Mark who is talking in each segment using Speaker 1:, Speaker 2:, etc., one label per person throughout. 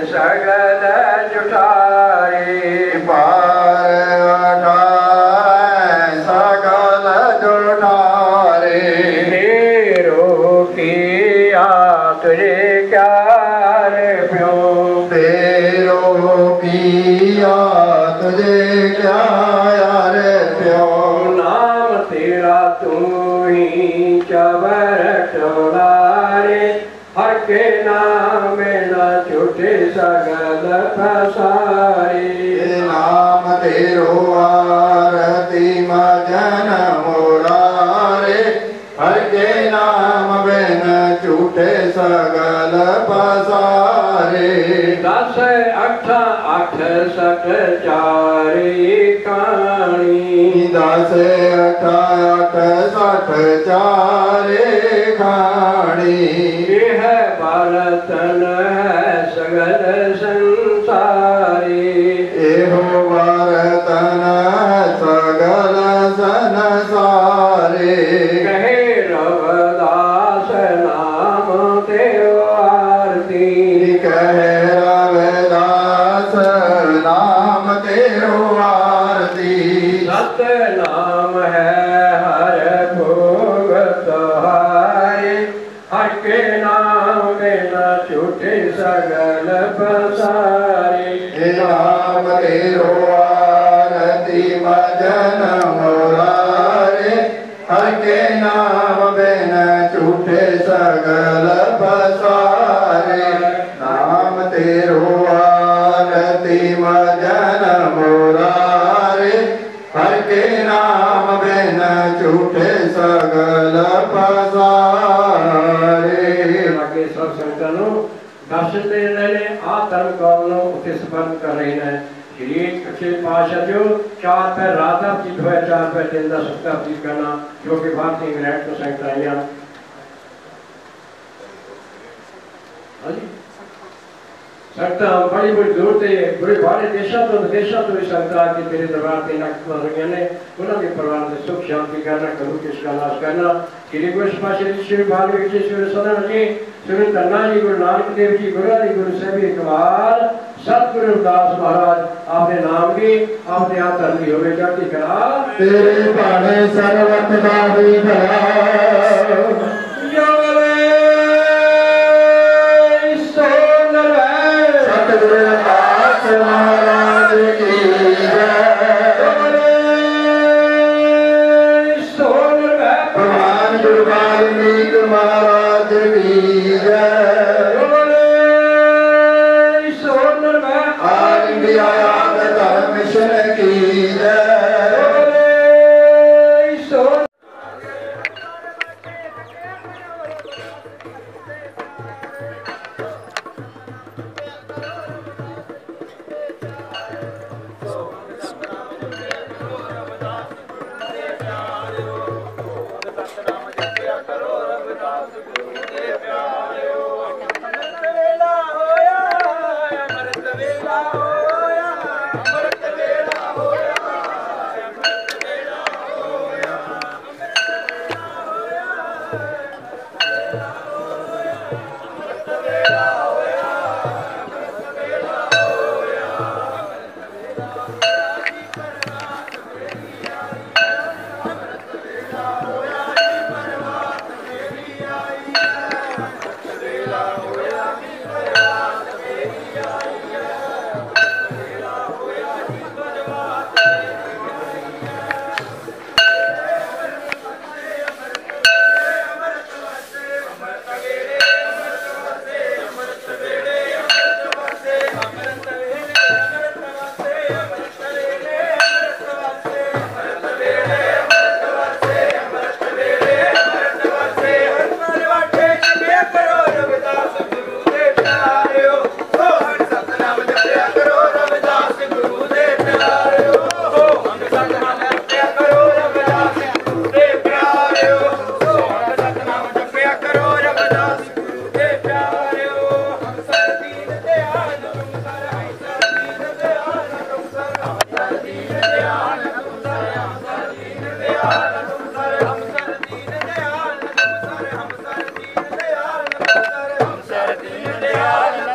Speaker 1: सगल जुठारी
Speaker 2: पार उठाए सकल जुठारी
Speaker 1: तेरो किया तुझे क्या रे प्यो
Speaker 2: तेरो किया तुझे क्या यार प्यो
Speaker 1: नाम तेरा तू ही चबर टोलारे हर के नाम में न छूटे सगल पसारे
Speaker 2: नाम तेरो आरती मजन मुरारे हर के नाम बिन झूठे सगल पसारे
Speaker 1: 10 8 8 सठ चारी कहानी
Speaker 2: 10 8 8 60 चारे खानी
Speaker 1: यह बालतन है सगल संसारी
Speaker 2: एहो बरतन सगल संसारे
Speaker 1: कहे रविदास नाम तेरो आरती
Speaker 2: कहे रविदास नाम तेरो आरती
Speaker 1: सत नाम है हर भोग तुम्हारे हर के नाम में न छूटे सगल पसारे
Speaker 2: नाम तेरो आरती मजन मुरारे हर के नाम बिन झूठे सगल पसारे नाम तेरो आरती मजन मुरारे हर के नाम बिन झूठे सगल पसारे
Speaker 1: आगे सब संतनों दर्शन दे रहे आ धर्म कौलों उसे स्मरण कर रही है श्री अच्छे पाशाह जो 4 पैर राधा जीत हुए 4 पैर दिन का सत्ता जीत करना जो कि भारतीय इंग्लैंड को संक्रांतियां संगता बड़ी बड़ी दूर से बड़े बारे देशों तो विदेशों तो इस संगता की तेरे दरबार से नक्मा रंगिया ने उन्होंने परिवार से सुख शांति करना करूँ किसका नाश करना श्री गोस्वामी श्री बालवीर जी श्री सदन जी श्री धन्ना जी गुरु नानक देव जी गुरु हरि गुरु सभी कमाल सतगुरु दास महाराज आपने नाम भी आपने यहाँ धर्म भी होवे चढ़ती करा
Speaker 2: तेरे भाने सर्वत का भी भला सतगुरु दास महाराज की भगवान गुरु वाल्मीकि महाराज की ऑल इंडिया धर्म मिशन की
Speaker 3: हम सर दीन दयाल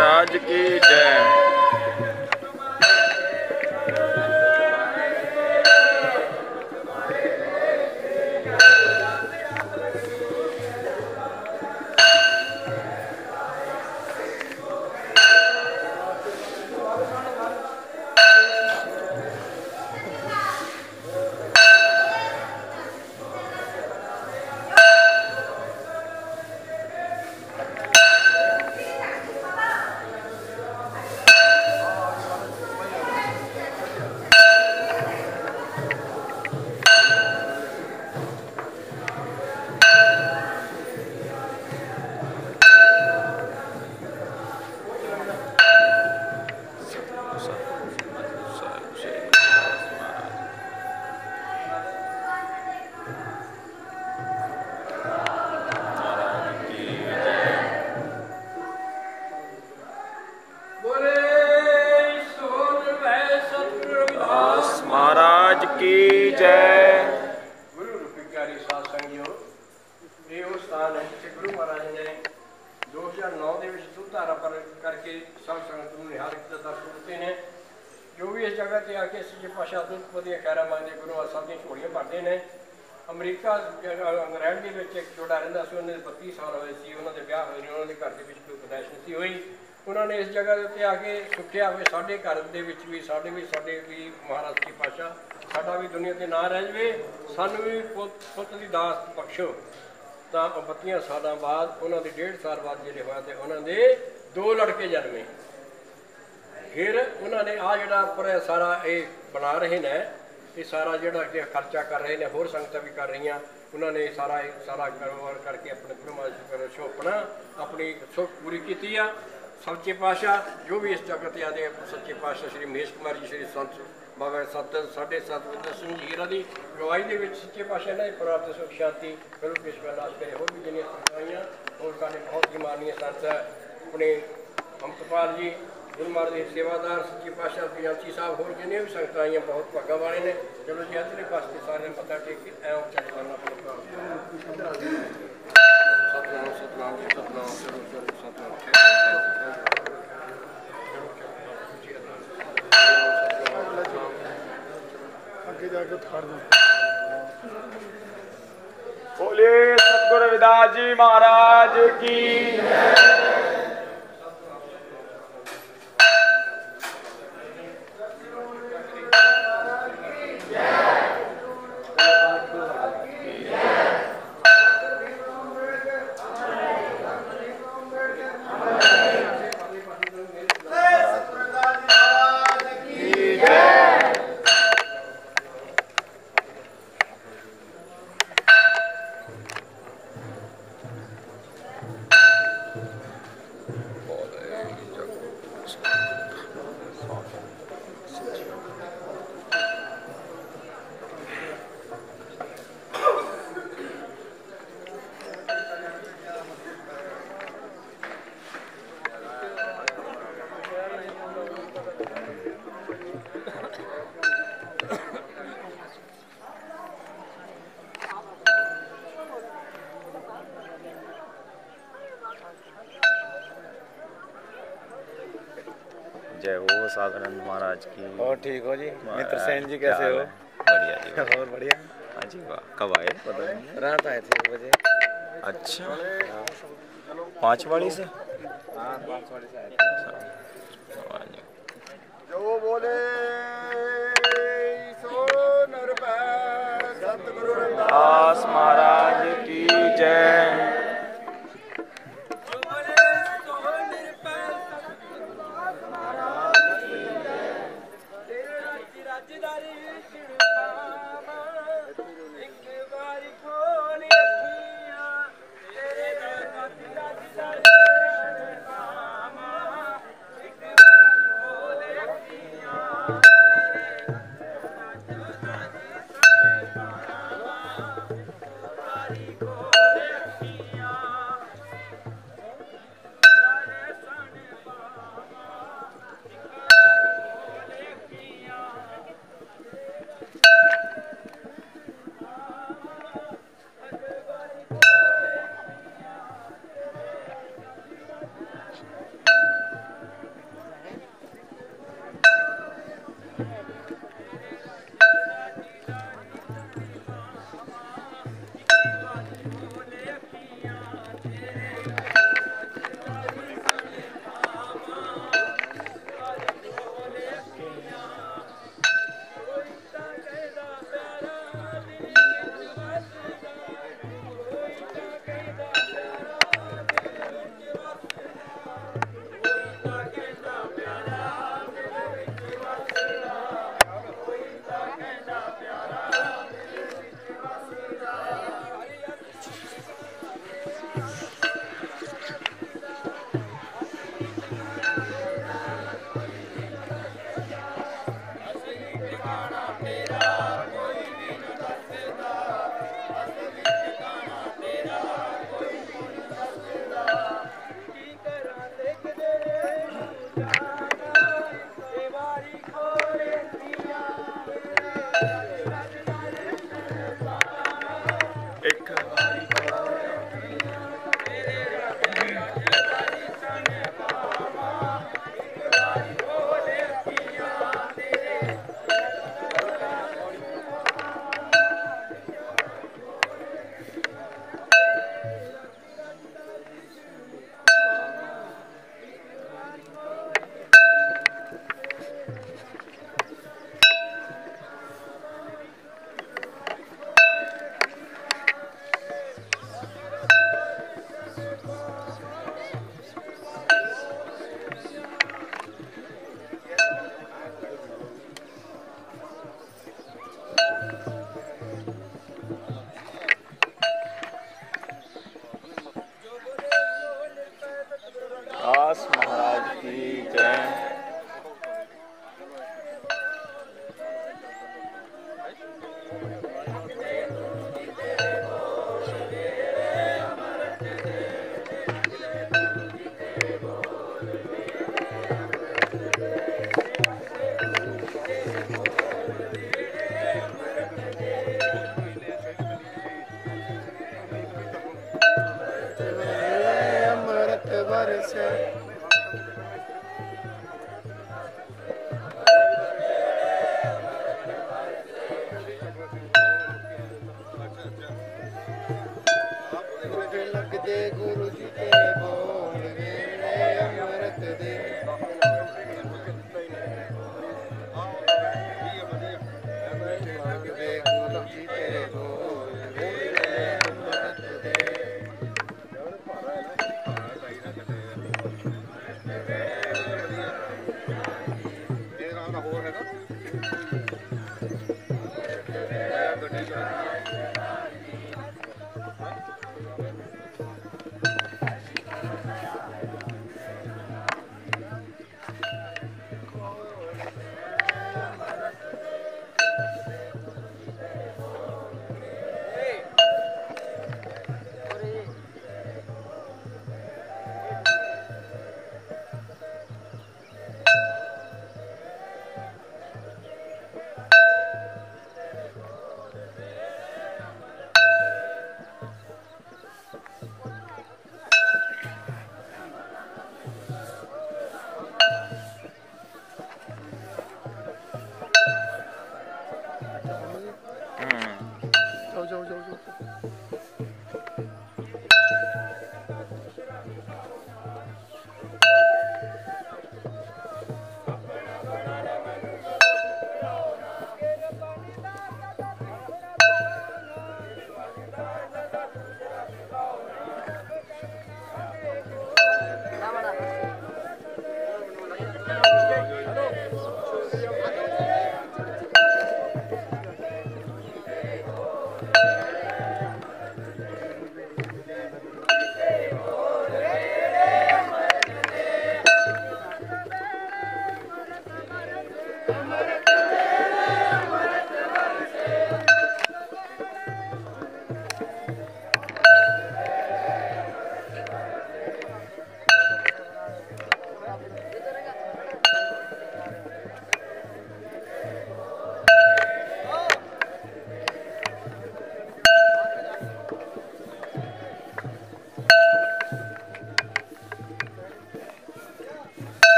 Speaker 3: राज की जय। महाराज की जय।
Speaker 1: गुरु रूपी प्यारी साध संगियो, ये वो स्थान है जिसे गुरु महाराज ने 2009 ਦੇ ਵਿੱਚ ਦੁੱਧਾਰਾ ਪਰ ਕਰਕੇ ਸਾਧ ਸੰਗਤ ਨੂੰ ਨਿਹਾਲ ਕੀਤਾ ਦਰਸ਼ਨ ਦਿੱਤੇ ਨੇ। ਜੋ ਵੀ ਇਸ ਜਗ੍ਹਾ ਤੇ ਆ ਕੇ ਸੱਚੇ ਪਾਤਸ਼ਾਹ ਦੁੱਧ ਵਧੀਆ ਖੈਰਾਂ ਮੰਗਦੇ ਗੁਰੂ ਸਾਹਿਬ ਦੀਆਂ ਝੋਲੀਆਂ ਭਰਦੇ ਨੇ। ਅਮਰੀਕਾ ਇੰਗਲੈਂਡ ਦੇ ਵਿੱਚ ਇੱਕ ਜੋੜਾ ਰਹਿੰਦਾ ਸੀ, ਉਹਨਾਂ ਦੇ 32 ਸਾਲ ਹੋਏ ਸੀ, ਉਹਨਾਂ ਦੇ ਵਿਆਹ ਹੋਏ ਨੇ, ਉਹਨਾਂ ਦੇ ਘਰ ਦੇ ਵਿੱਚ ਕੋਈ ਪੈਦਾਇਸ਼ ਨਹੀਂ ਸੀ ਹੋਈ। ਉਹਨਾਂ ਨੇ ਇਸ ਜਗ੍ਹਾ ਦੇ ਉੱਤੇ ਆ ਕੇ ਸੁੱਖਿਆ ਵੀ ਸਾਡੇ ਘਰ ਦੇ ਵਿੱਚ ਵੀ ਸਾਡੇ ਵੀ ਮਹਾਰਾਜ ਸੱਚੇ ਪਾਤਸ਼ਾਹ ਸਾਡਾ ਵੀ ਦੁਨੀਆ 'ਤੇ ਨਾਂ ਰਹਿ ਜਾਵੇ, ਸਾਨੂੰ ਵੀ ਪੁੱਤ ਦੀ ਦਾਸ ਬਖਸ਼ੋ। ਤਾਂ 32 ਸਾਲਾਂ ਬਾਅਦ ਉਹਨਾਂ ਦੇ 1.5 ਸਾਲ ਬਾਅਦ ਜਿਹੜੇ ਹੋਇਆ ਤੇ ਉਹਨਾਂ ਦੇ 2 ਲੜਕੇ ਜਨਮੇ। ਫਿਰ ਉਹਨਾਂ ਨੇ ਆ ਜਿਹੜਾ ਉੱਪਰ ਸਾਰਾ ਇਹ ਬਣਾ ਰਹੇ ਨੇ, ਇਹ ਸਾਰਾ ਜਿਹੜਾ ਕਿ ਖਰਚਾ ਕਰ ਰਹੇ ਨੇ, ਹੋਰ ਸੰਗਤਾਂ ਵੀ ਕਰ ਰਹੀਆਂ। ਉਹਨਾਂ ਨੇ ਸਾਰਾ ਕਾਰੋਬਾਰ ਕਰਕੇ ਆਪਣੇ ਗੁਰੂ ਮਹਾਰਾਜ ਸ਼ੋਪਣਾ ਆਪਣੀ ਸੁੱਖ ਪੂਰੀ ਕੀਤੀ ਆ। ਸੱਚੇ ਪਾਤਸ਼ਾਹ ਜੋ ਵੀ ਇਸ ਜਗਤ ਤੇ ਆਦੇ ਸੱਚੇ ਪਾਤਸ਼ਾਹ ਸ਼੍ਰੀ ਮਹੇਸ਼ ਕੁਮਾਰ ਜੀ, ਸ਼੍ਰੀ ਸੰਤ ਬਾਬਾ ਸਾਡੇ ਸਤਿਗੁਰੂ ਸਿੰਘ ਜੀਰਾ ਦੀ ਗਵਾਹੀ ਦੇ ਵਿੱਚ ਸੱਚੇ ਪਾਤਸ਼ਾਹ ਨੇ ਪ੍ਰਾਪਤ ਸੁਖ ਸ਼ਾਂਤੀ ਗੁਰੂ ਕਿਸ਼ਨਾ ਨਾਸ਼ ਕਰੇ। ਹੋਰ ਵੀ ਜਿੰਨੀਆਂ ਸੰਗਤਾਂ ਹੋਰ ਸਾਡੇ ਬਹੁਤ ਹੀ ਮਾਨਨੀय ਸੰਤ ਆਪਣੇ ਅੰਮ੍ਰਿਤਪਾਲ ਜੀ ਗੁਰੂ ਮਹਾਰਾਜ ਦੇ ਸੇਵਾਦਾਰ ਸੱਚੇ ਪਾਤਸ਼ਾਹ ਪਿਆਸੀ ਸਾਹਿਬ ਹੋਰ ਜਿੰਨੀਆਂ ਵੀ ਸੰਗਤਾਂ ਆਈਆਂ ਬਹੁਤ ਭਾਗਾਂ ਵਾਲੇ ਨੇ। ਚਲੋ ਜੀ ਇੱਧਰਲੇ ਪਾਸੇ ਸਾਰਿਆਂ ਨੂੰ ਮੱਥਾ ਟੇਕ ਕੇ ਐਂ ਚੱਲ ਕਰਨਾ ਪਊਗਾ। ਸਤਨਾਮ ਸਤਨਾਮ ਸਤਨਾਮ ਸਤਨਾਮ
Speaker 2: ਅੱਗੇ ਜਾ ਕੇ ਉਠਾੜ ਦੋ।
Speaker 3: बोलिए सतगुरु रविदास जी महाराज की जय हो साधनानंद महाराज की।
Speaker 4: और ठीक हो जी? मित्र सेन जी कैसे हो?
Speaker 3: बढ़िया जी।
Speaker 4: और बढ़िया।
Speaker 3: हाँ जी वाह। कब आए? पता नहीं।
Speaker 4: रात आए थे 1 बजे।
Speaker 3: अच्छा 5 वाली से?
Speaker 4: हाँ 5 वाली से आए थे।
Speaker 2: जो बोले सो नरपैर सतगुरु
Speaker 3: रविदास महाराज की जय।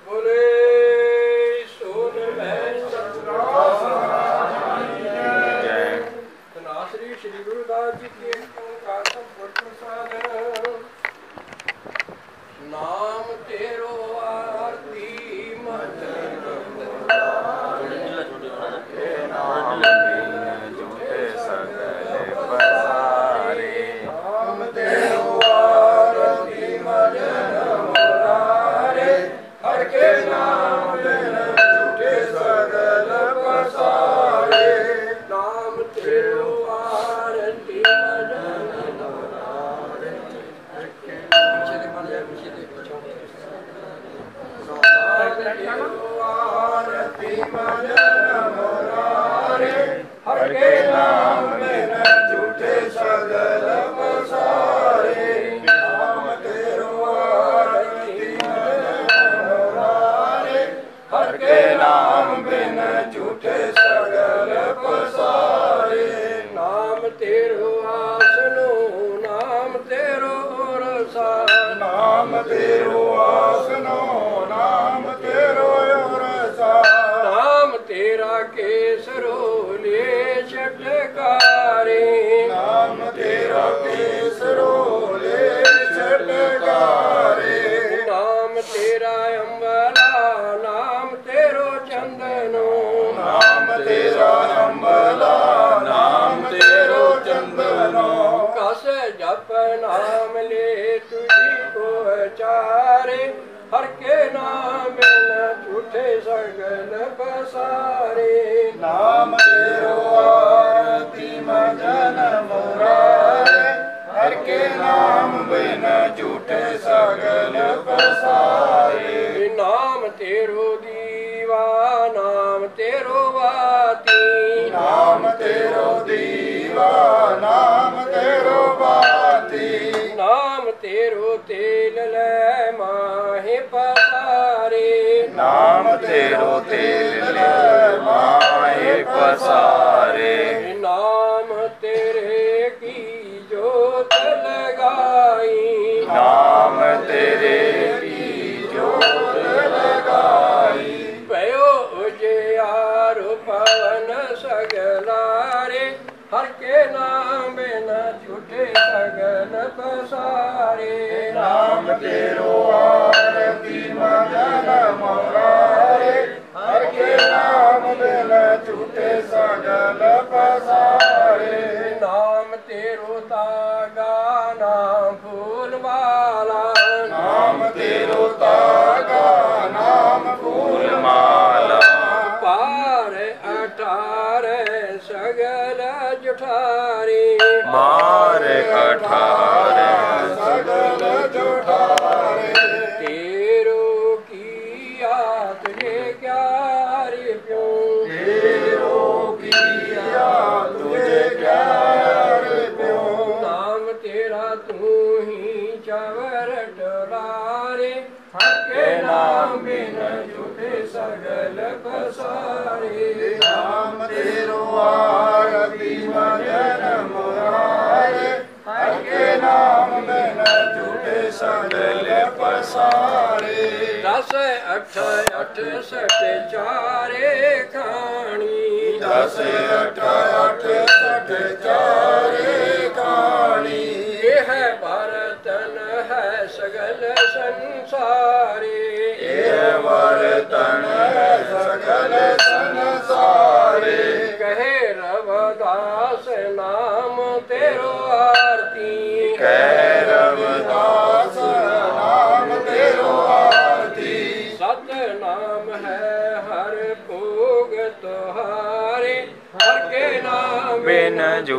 Speaker 1: बोले सोन धनाश्री श्री गुरुदास जी के प्रसाद नाम तेरो आरती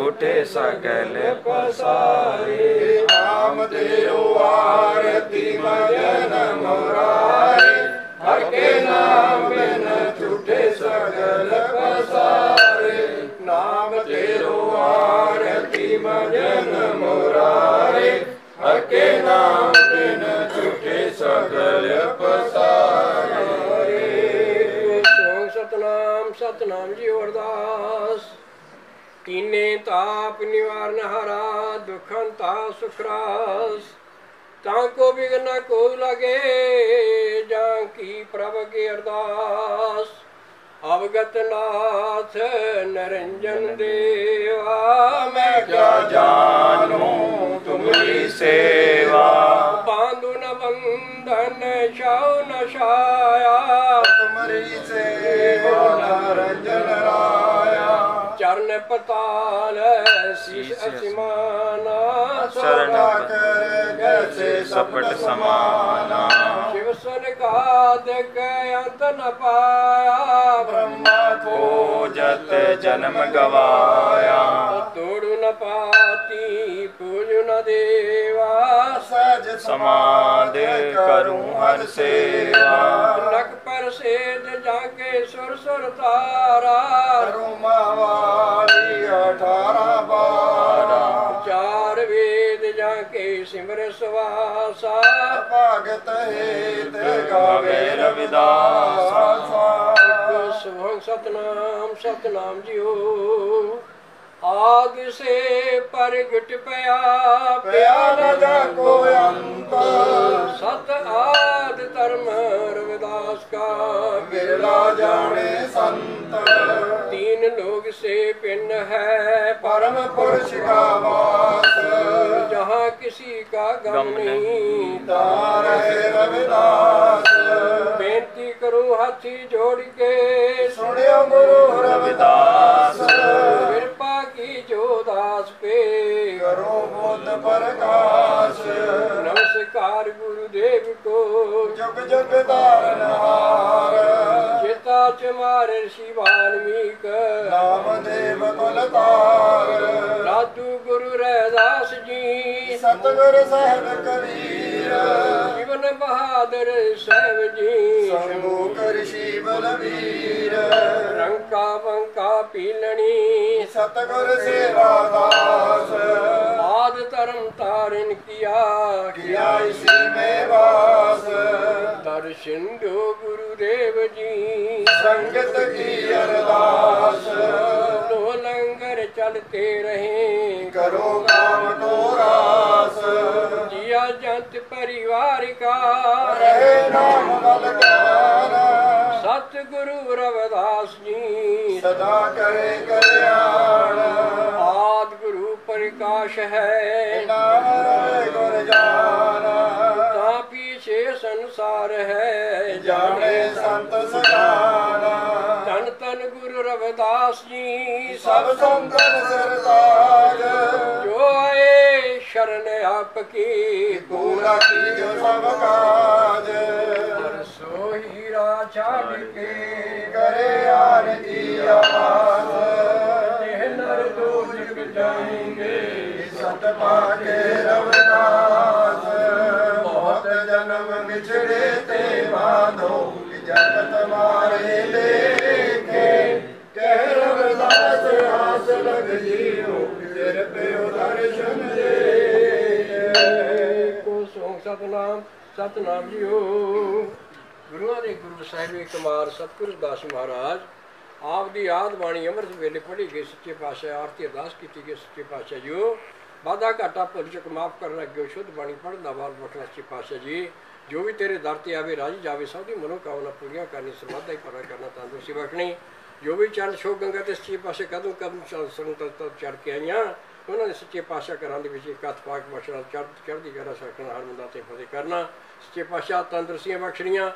Speaker 1: झूठे सकल पसारे नाम तेरो आरती भजन मुरारे हर के नाम बिन झूठे सकल पसारे नाम तेरो आरती भजन मुरारे हर के नाम बिन झूठे सकल पसारे। सतनाम सतनाम जी अरदास। तीने ताप निवारण हरा दुखंता सुखरास ताको बिघन को लगे जाकी प्रभ के अरदास अवगत नाथ निरंजन देवा मैं क्या जानूं तुम्हारी सेवा बांधु न बंधन छाओ न छाया तुम्हारी सेवा निरंजन राया चरण पताल शीश असिमाना
Speaker 2: शरण कर जैसे सपट समाना
Speaker 1: शिव सनकाद के अंत न पाया
Speaker 2: ब्रह्मा खोजत जन्म गवाया
Speaker 1: तोड़ू न पाती पूजू न देवा
Speaker 2: सहज समाध करूं हर सेवा
Speaker 1: नक पर सेज जाके सुर सुर तारा
Speaker 2: वाली 18-12
Speaker 1: चार वेद जाके सिमर सुवासा
Speaker 2: भगत हेत गावे रविदास
Speaker 1: सुभं सतनाम सतनाम जियो आग से परगट पया
Speaker 2: पया न जाको अंत
Speaker 1: सत आद धर्म रविदास का
Speaker 2: बिरला जाने संत
Speaker 1: तीन लोग से भिन्न है
Speaker 2: परम पुरुष का वास
Speaker 1: जहाँ किसी का गम नहीं
Speaker 2: तार है रविदास
Speaker 1: बेनती करूं हाथी जोड़ के
Speaker 2: सुनियो गुरु रविदास
Speaker 1: कृपा की जो दास पे
Speaker 2: करो बुद्ध प्रकाश
Speaker 1: नमस्कार गुरुदेव को
Speaker 2: जुग जुग धारनहार
Speaker 1: चिता चमार ऋषि वाल्मीक
Speaker 2: नामदेव कुलतार
Speaker 1: राजू गुरु रैदास जी
Speaker 2: सतगुर साहिब कबीर
Speaker 1: जीवन बहादुर साहिब जी
Speaker 2: शंभू ऋषि बलवीर
Speaker 1: रंका बंका पीलनी
Speaker 2: सतगुर सेवादास
Speaker 1: आद धर्म तारण किया
Speaker 2: इसी में वास
Speaker 1: दर्शन दो गुरुदेव जी
Speaker 2: संगत की अरदास
Speaker 1: लो लंगर चलते रहे
Speaker 2: करो काम को रास
Speaker 1: जिया जंत परिवार का
Speaker 2: रहे नाम बलकार
Speaker 1: सतगुरु रविदास जी
Speaker 2: सदा करे कल्याण
Speaker 1: आद गुरु प्रकाश है
Speaker 2: नाम रहे गुर जाना
Speaker 1: ता पीछे संसार है
Speaker 2: जाने संत सजाना
Speaker 1: धन तन गुरु रविदास जी
Speaker 2: सब संतन सरताज
Speaker 1: जो आए शरण आपकी
Speaker 2: पूरा कीजो सब काज
Speaker 1: सो हीरा छाड़ के
Speaker 2: करे यार की आवाज
Speaker 1: नर दो जग जाएंगे
Speaker 2: सत पाके रविदास बहुत जन्म बिछड़े ते बांधो जगत मारे लेके कह रविदास आस लग जियो सिर पे दर्शन दे
Speaker 1: को सो सतनाम सतनाम जियो गुरुआं दे गुरु ਸਾਹਿਬ ਕੁਮਾਰ ਸਤਿਗੁਰੂ ਦਾਸ ਮਹਾਰਾਜ ਆਪ ਦੀ ਆਦ ਬਾਣੀ ਅੰਮ੍ਰਿਤ ਵੇਲੇ ਪੜ੍ਹੀ ਗਈ ਸੱਚੇ ਪਾਤਸ਼ਾਹ ਆਰਤੀ ਅਰਦਾਸ ਕੀਤੀ ਗਈ ਸੱਚੇ ਪਾਤਸ਼ਾਹ ਜੀਓ ਵਾਧਾ ਘਾਟਾ ਭੁੱਲ ਚੁੱਕ ਮਾਫ ਕਰਨ ਅੱਗੇ ਸ਼ੁੱਧ ਬਾਣੀ ਪੜ੍ਹਨ ਦਾ ਵਾਰ ਬਖਸ਼ਣਾ ਸੱਚੇ ਪਾਤਸ਼ਾਹ ਜੀ ਜੋ ਵੀ ਤੇਰੇ ਦਰ ਤੇ ਆਵੇ ਰਾਜੀ ਜਾਵੇ ਸਭ ਦੀ ਮਨੋਕਾਮਨਾ ਪੂਰੀਆਂ ਕਰਨੀ ਸਰਬੱਤ ਹੀ ਭਲਾ ਕਰਨਾ ਤੰਦਰੁਸਤੀ ਬਖਸ਼ਣੀ ਜੋ ਵੀ ਚਰਨ ਛੋਹ ਗੰਗਾ ਤੇ ਸੱਚੇ ਪਾਤਸ਼ਾਹ ਕਦੋਂ ਕਦਮ ਸੰਤ ਚੜ ਕੇ ਆਈਆਂ ਉਹਨਾਂ ਨੇ ਸੱਚੇ ਪਾਤਸ਼ਾਹ ਘਰਾਂ ਦੇ ਵਿੱਚ ਇੱਕ ਹੱਥ ਪਾ ਕੇ ਬਖਸ਼ਣਾ ਚੜ੍ਹਦੀ ਕਲਾ ਰੱਖਣਾ ਹਰ ਬੰਦਾ ਤੇ ਫਤਿਹ ਕਰਨਾ ਸੱਚੇ ਪਾਤਸ਼ਾਹ ਤੰਦਰੁਸਤੀਆਂ ਬਖਸ਼ਣੀਆਂ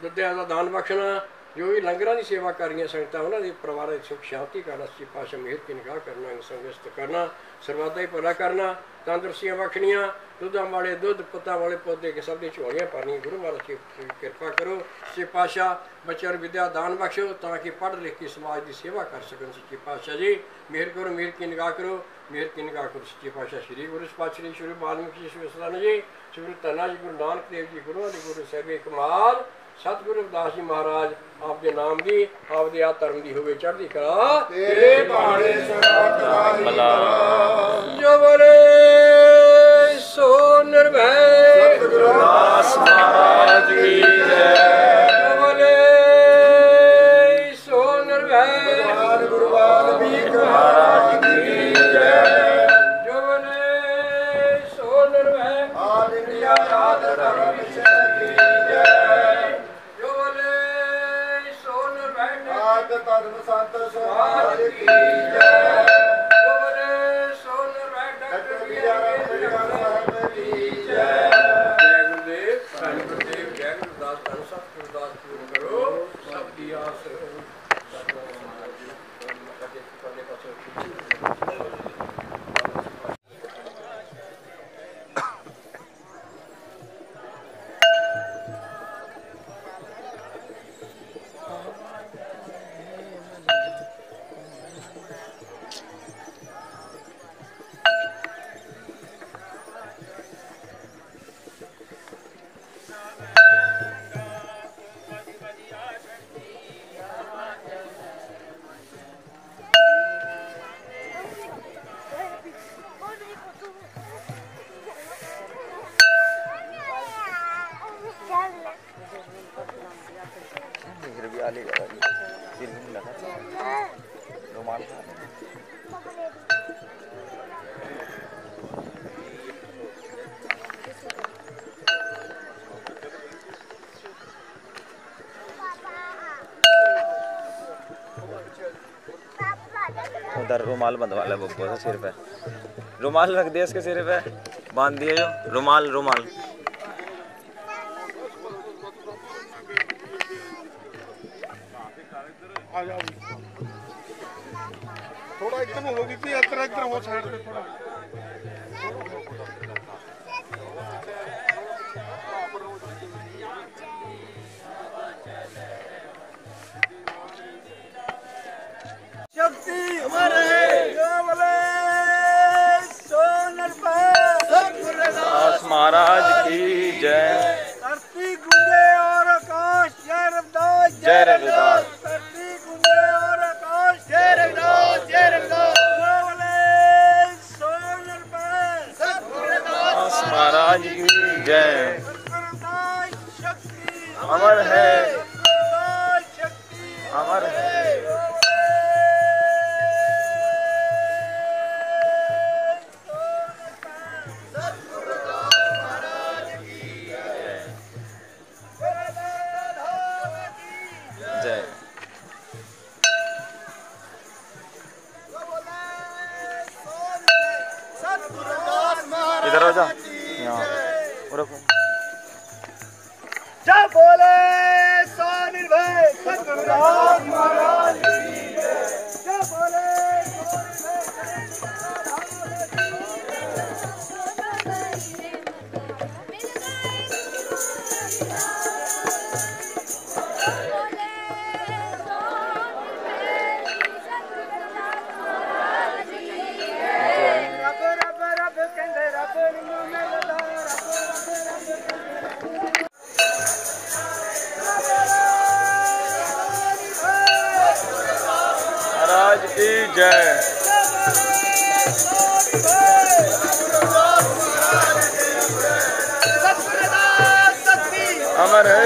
Speaker 1: ਦੁੱਧਿਆਂ ਦਾ ਦਾਨ ਬਖਸ਼ਣਾ ਜੋ ਵੀ ਲੰਗਰਾਂ ਦੀ ਸੇਵਾ ਕਰ ਰਹੀਆਂ ਸੰਗਤਾਂ ਉਹਨਾਂ ਦੇ ਪਰਿਵਾਰਾਂ ਦੀ ਸੁਖ ਸ਼ਾਂਤੀ ਕਰਨਾ ਸੱਚੇ ਪਾਤਸ਼ਾਹ ਮਿਹਰ ਦੀ ਨਿਗਾਹ ਕਰਨਾ ਸੰਗਤ ਕਰਨਾ ਸਰਵਾਦਾ ਹੀ ਭਲਾ ਕਰਨਾ ਤੰਦਰੁਸਤੀਆਂ ਬਖਸ਼ਣੀਆਂ ਦੁੱਧਾਂ ਵਾਲੇ ਦੁੱਧ ਪੁੱਤਾਂ ਵਾਲੇ ਪੌਦੇ ਕੇ ਸਭ ਦੀ ਝੋਲੀਆਂ ਭਰਨੀਆਂ ਗੁਰੂ ਮਹਾਰਾਜ ਦੀ ਕਿਰਪਾ ਕਰੋ ਸੱਚੇ ਪਾਤਸ਼ਾਹ ਬੱਚਿਆਂ ਨੂੰ ਵਿਦਿਆ ਦਾਨ ਬਖਸ਼ੋ ਤਾਂ ਕਿ ਪੜ੍ਹ ਲਿਖ ਕੇ ਸਮਾਜ ਦੀ ਸੇਵਾ ਕਰ ਸਕਣ ਸੱਚੇ ਪਾਤਸ਼ਾਹ ਜੀ ਮਿਹਰ ਕਰੋ ਮਿਹਰ की निगाह करो मेहर की निगाह करो सच्चे पातशाह श्री गुरु पातशाह श्री वाल्मीकि जी श्री सदानंद जी श्री धन्ना जी गुरु नानक देव जी गुरुआं दे गुरु ਸਾਹਿਬ कमाल सतगुरु रविदास जी महाराज आप दे नाम दी आप दे आ धर्म दी होवे चढ़दी कला
Speaker 2: तेरे बाणे
Speaker 4: भला
Speaker 1: जो बोले सो निर्भय
Speaker 2: सतगुरु
Speaker 4: दास महाराज की जय
Speaker 1: जो बोले सो निर्भय
Speaker 2: भगवान गुरु वाल्मीकि
Speaker 4: महाराज की जय
Speaker 1: जो बोले सो निर्भय
Speaker 2: ऑल इंडिया धर्म मिशन की जय।
Speaker 1: जो बोले सोन बैठक
Speaker 2: आद्य धर्म संत समाज की जय।
Speaker 1: जो बोले सोन बैठक की जय। जय गुरुदेव, साईं गुरुदेव, जय गुरुदास, धन सब गुरुदास पूर्ण करो सबकी आस।
Speaker 4: रुमाल उधर रुमाल बंधवा ले बब्बू से सिर पे, रुमाल रख दिया इसके सिर पे, बांध दिया जो रुमाल रुमाल।
Speaker 5: थोड़ा एकदम होगी कि इधर वो साइड पे थोड़ा
Speaker 1: शक्ति हमारे
Speaker 4: दास महाराज की जय।
Speaker 1: धरती गूंजे और आकाश जय रविदास
Speaker 4: जय रविदास।
Speaker 1: धरती गूंजे और आकाश जय रविदास जय रविदास।
Speaker 4: दास महाराज की जय।
Speaker 1: शक्ति
Speaker 4: अमर है,
Speaker 1: शक्ति
Speaker 4: अमर है। जय। इधर हो जा, यहाँ रखो।
Speaker 1: जय बोले स्वनिर्भय सतगुरुदास महाराज की जय। जय बोले
Speaker 4: महाराज की जय। अमर है।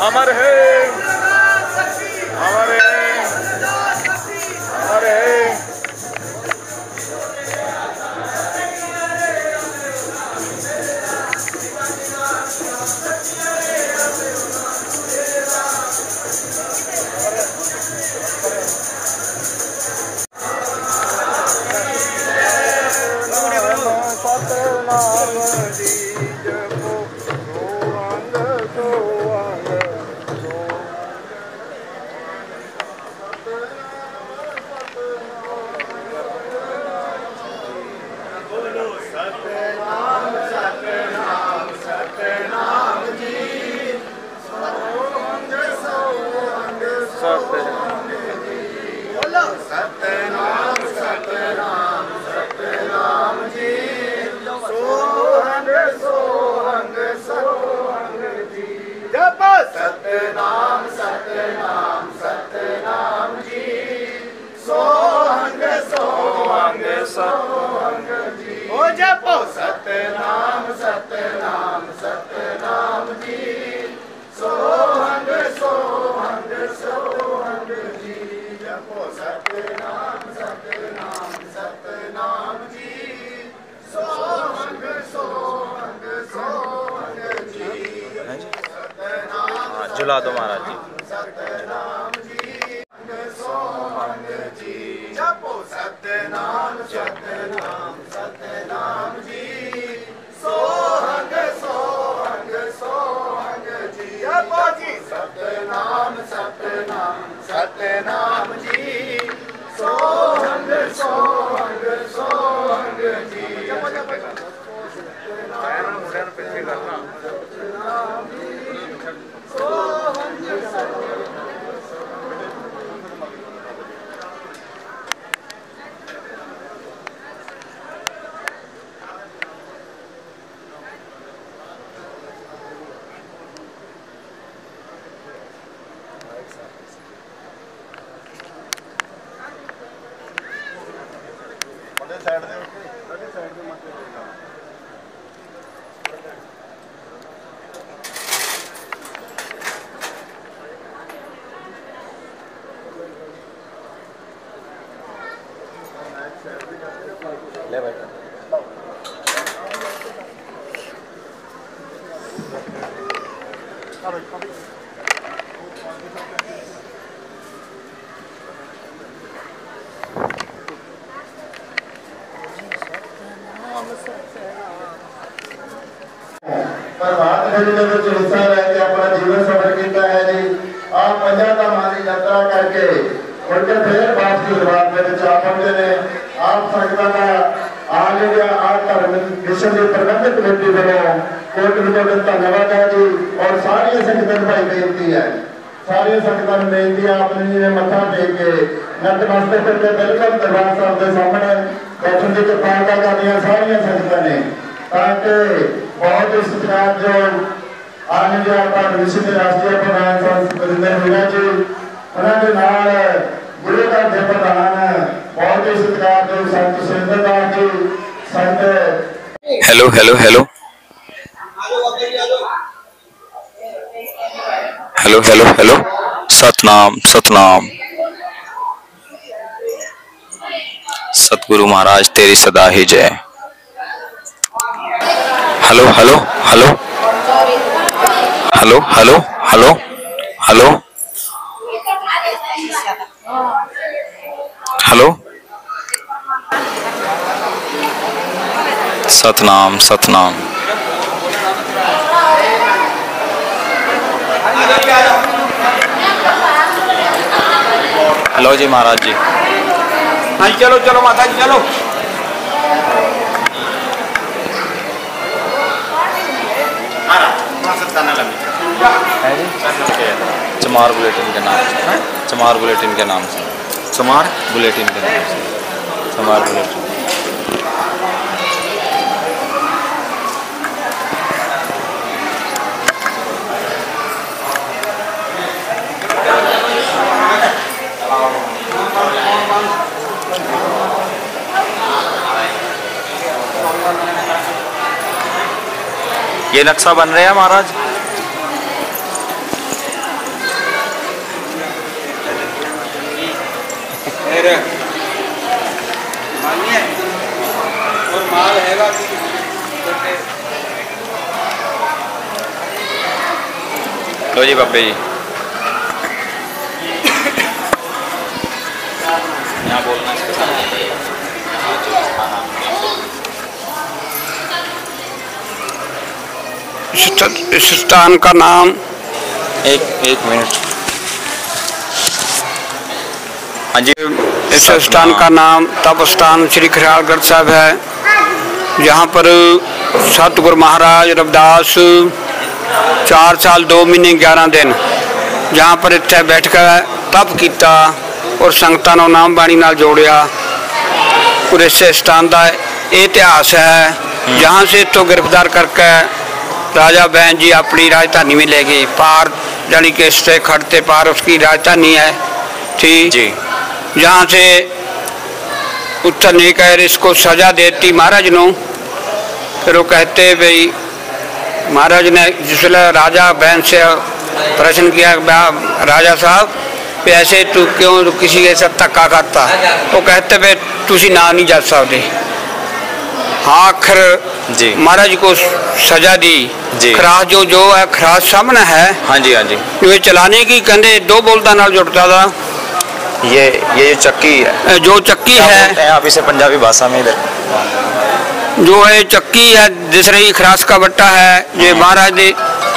Speaker 3: अमर है, अमर है, अमर है।
Speaker 4: जुला दो महाराज जी।
Speaker 2: जपो सतनाम सतनाम सतनाम जी, सोहंग सोहंग सोहंग जी। जपो जी सतनाम सतनाम सतनाम जी, सोहंग सोहंग सोहंग जी। जपो जपो
Speaker 4: ले भाई।
Speaker 2: प्रभात फेरी ਦੇ ਵਿੱਚ ਹਿੱਸਾ ਲੈ ਕੇ ਆਪਣਾ ਜੀਵਨ ਸਫਲ ਕੀਤਾ ਹੈ ਜੀ। ਆਪ ਪੰਜਾਂ ਧਾਮਾਂ ਦੀ ਯਾਤਰਾ ਕਰਕੇ ਮੁੜ ਕੇ ਫੇਰ ਵਾਪਸੀ ਦਰਬਾਰ ਦੇ ਵਿੱਚ ਆ ਪਹੁੰਚੇ ਨੇ। ਆਪ ਸੰਗਤਾਂ ਦਾ ਆਲ ਇੰਡੀਆ ਆਲ ਧਰਮ ਮਿਸ਼ਨ ਦੀ ਪ੍ਰਬੰਧਕ ਕਮੇਟੀ ਵੱਲੋਂ ਕੋਟ-ਕੋਟ ਧੰਨਵਾਦ ਹੈ ਜੀ। ਔਰ ਸਾਰੀਆਂ ਸੰਗਤਾਂ ਨੂੰ ਭਾਈ ਬੇਨਤੀ ਹੈ, ਸਾਰੀਆਂ ਸੰਗਤਾਂ ਨੂੰ ਬੇਨਤੀ ਹੈ ਆਪਣੇ ਜੀ ਨੇ ਮੱਥਾ ਟੇਕ ਕੇ ਨਤਮਸਤਕ ਕਰਕੇ ਬਿਲਕੁਲ ਦਰਬਾਰ ਸਾਹਿਬ ਦੇ ਸਾਹਮਣੇ ਬੈਠਣ ਦੀ ਕਿਰਪਾਲਤਾ ਕਰਨੀਆਂ ਸਾਰੀਆਂ ਸੰਗਤਾਂ ਨੇ, ਤਾਂ ਕਿ बहुत ही सत्कारयोग आल इंडिया आल मिशन के राष्ट्रीय प्रधान संत बरिंदर मीणा जी, उन्होंने नाल गुरु घर के प्रधान बहुत ही सत्कारयोग संत सुरेंद्र दास जी, संत
Speaker 4: hello hello hello hello hello hello सतनाम सतनाम। सतगुरु महाराज तेरी सदा ही जय। Hello hello hello hello hello hello hello hello सतनाम सतनाम। हेलो जी महाराज जी।
Speaker 3: हाँ चलो चलो माता जी चलो।
Speaker 4: चमार बुलेटिन के नाम से, चमार बुलेटिन के नाम से, चमार बुलेटिन के नाम से, चमार बुलेटिन। ये नक्शा बन रहा है महाराज।
Speaker 6: फिर मानिए और माल हैगा
Speaker 4: लो जी बाबे जी यहाँ बोलना
Speaker 6: इस स्थान का नाम
Speaker 4: एक मिनट। हाँ जी।
Speaker 6: इस स्थान का नाम तप स्थान श्री खरालगढ़ साहब है, जहाँ पर सतगुरु महाराज रविदास 4 साल 2 महीने 11 दिन जहाँ पर इत्थे बैठ कर तप किया और संगतां नूं नाम बाणी नाल जोड़िया। और इस स्थान का इतिहास है, जहाँ से तो गिरफ्तार करके राजा बहन जी अपनी राजधानी में ले गए। पार यानी कि इससे खड़ते पार उसकी राजधानी है थी जी, जहाँ से उत्तर नहीं कह इसको सजा देती महाराज ने। फिर वो कहते भाई महाराज ने जिसले राजा बहन से प्रश्न किया राजा साहब ऐसे तू क्यों किसी के साथ धक्का करता, तो कहते भाई तुसी ना नहीं जा सकते। हाँ आखिर महाराज को सजा दी। खरास जो है खरास सामने है।
Speaker 4: हाँ जी हाँ जी।
Speaker 6: ये चलाने की कहते 2 बोल्टां नाल जुड़ता था।
Speaker 4: ये जो चक्की है,
Speaker 6: जो चक्की है
Speaker 4: आप इसे पंजाबी भाषा में
Speaker 6: जो है चक्की है, दूसरी खरास का बट्टा है ये महाराज दे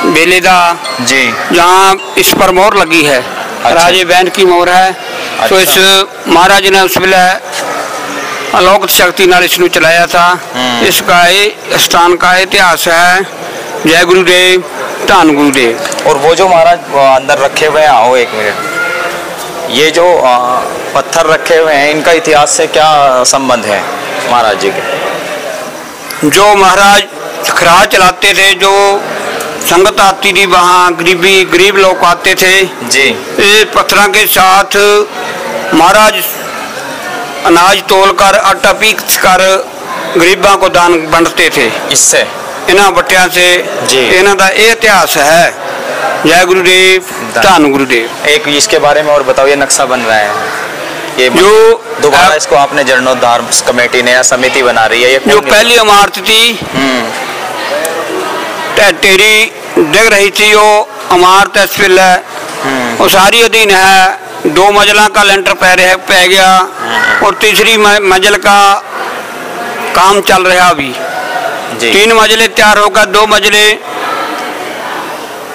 Speaker 6: बेले दा जी, जहाँ इस पर मोहर लगी है। अच्छा। राजे बहन की मोहर है। अच्छा। तो इस महाराज ने उस वेले अलौकिक शक्ति नाल इसनु चलाया था। इसका स्थान का इतिहास है। जय गुरुदेव, धन गुरुदेव।
Speaker 4: और वो जो महाराज अंदर रखे हुए हैं, आओ एक मिनट, ये जो पत्थर रखे हुए हैं इनका इतिहास से क्या संबंध है महाराज जी के?
Speaker 6: जो महाराज खराज चलाते थे, जो संगत आती थी वहाँ गरीब लोग आते थे जी, ये पत्थरों के साथ महाराज अनाज तोलकर आटा पीस कर गरीबों को दान बांटते थे। इससे इन्हां बट्टियां से इन्हां दा इतिहास है। जय गुरुदेव, धन गुरुदेव।
Speaker 4: एक इसके बारे में और बताओ, ये नक्शा बन रहा है, ये जो दोबारा इसको आपने जीर्णोद्धार कमेटी ने या समिति बना रही है, ये
Speaker 6: जो पहली इमारत थी टेरी डिग रही थी, वो इमारत इस वेले वो सारी अधीन है। 2 मंजिला का लेंटर पै गया और तीसरी मंजिल का काम चल रहा अभी। 3 मंजिलें तैयार होकर 2 मंजिलें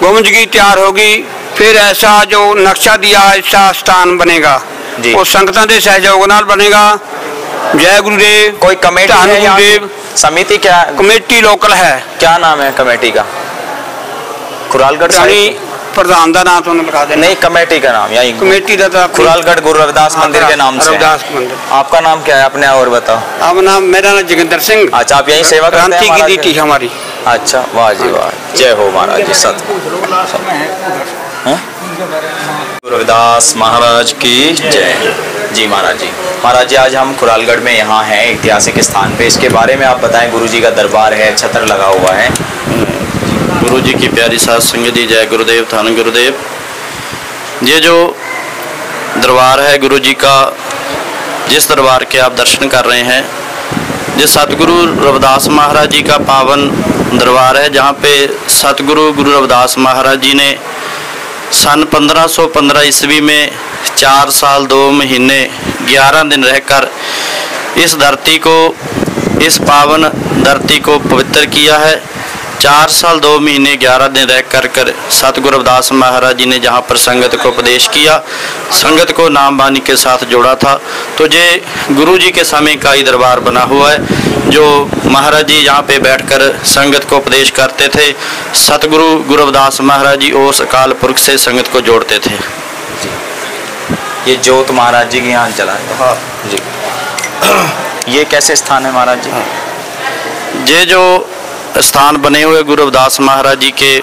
Speaker 6: गुंबज की तैयार होगी। फिर ऐसा जो नक्शा दिया ऐसा स्थान बनेगा, वो संगतां दे सहयोग नाल बनेगा। जय गुरुदेव।
Speaker 4: कोई कमेटी है गुरुदेव? समिति क्या?
Speaker 6: कमेटी लोकल है।
Speaker 4: क्या नाम है कमेटी का? खुरालगढ़
Speaker 6: प्रधान का नाम तो लिखा देना।
Speaker 4: नहीं, कमेटी का नाम यही
Speaker 6: कमेटी का
Speaker 4: खुरालगढ़ गुरु रविदास मंदिर के नाम से।
Speaker 6: रविदास मंदिर।
Speaker 4: आपका नाम क्या है अपने और बताओ?
Speaker 6: आप नाम? मेरा नाम जोगिंदर सिंह।
Speaker 4: अच्छा, आप यही सेवा करते हैं?
Speaker 6: क्रांति की ड्यूटी हमारी।
Speaker 4: अच्छा, वाह जी वाह, जय हो महाराज जी। सत गुरु रविदास महाराज की जय। जी महाराज जी। महाराज जी, आज हम खुरालगढ़ में यहाँ हैं, ऐतिहासिक स्थान पे। इसके बारे में आप बताएं। गुरु जी का दरबार है, छत्र लगा हुआ है।
Speaker 7: गुरु जी की प्यारी साध संगत जी, जय गुरुदेव, धन गुरुदेव। ये जो दरबार है गुरु जी का, जिस दरबार के आप दर्शन कर रहे हैं, ये सतगुरु रविदास महाराज जी का पावन दरबार है, जहाँ पे सतगुरु गुरु रविदास महाराज जी ने सन 1515 ईस्वी में 4 साल 2 महीने 11 दिन रहकर इस धरती को, इस पावन धरती को पवित्र किया है। 4 साल 2 महीने 11 दिन रह कर सतगुरु रविदास महाराज जी ने जहाँ पर संगत को उपदेश किया, संगत को नाम बानी के साथ जोड़ा था। तो ये गुरु जी के समय का ही दरबार बना हुआ है, जो महाराज जी यहाँ पे बैठकर संगत को उपदेश करते थे। सतगुरु गुरु रविदास महाराज जी उस अकाल पुरख से संगत को जोड़ते थे।
Speaker 4: ये ज्योत महाराज जी के यहाँ चला है। हाँ जी। ये कैसे स्थान है महाराज जी?
Speaker 7: ये जो स्थान बने हुए गुरु रविदास महाराज जी के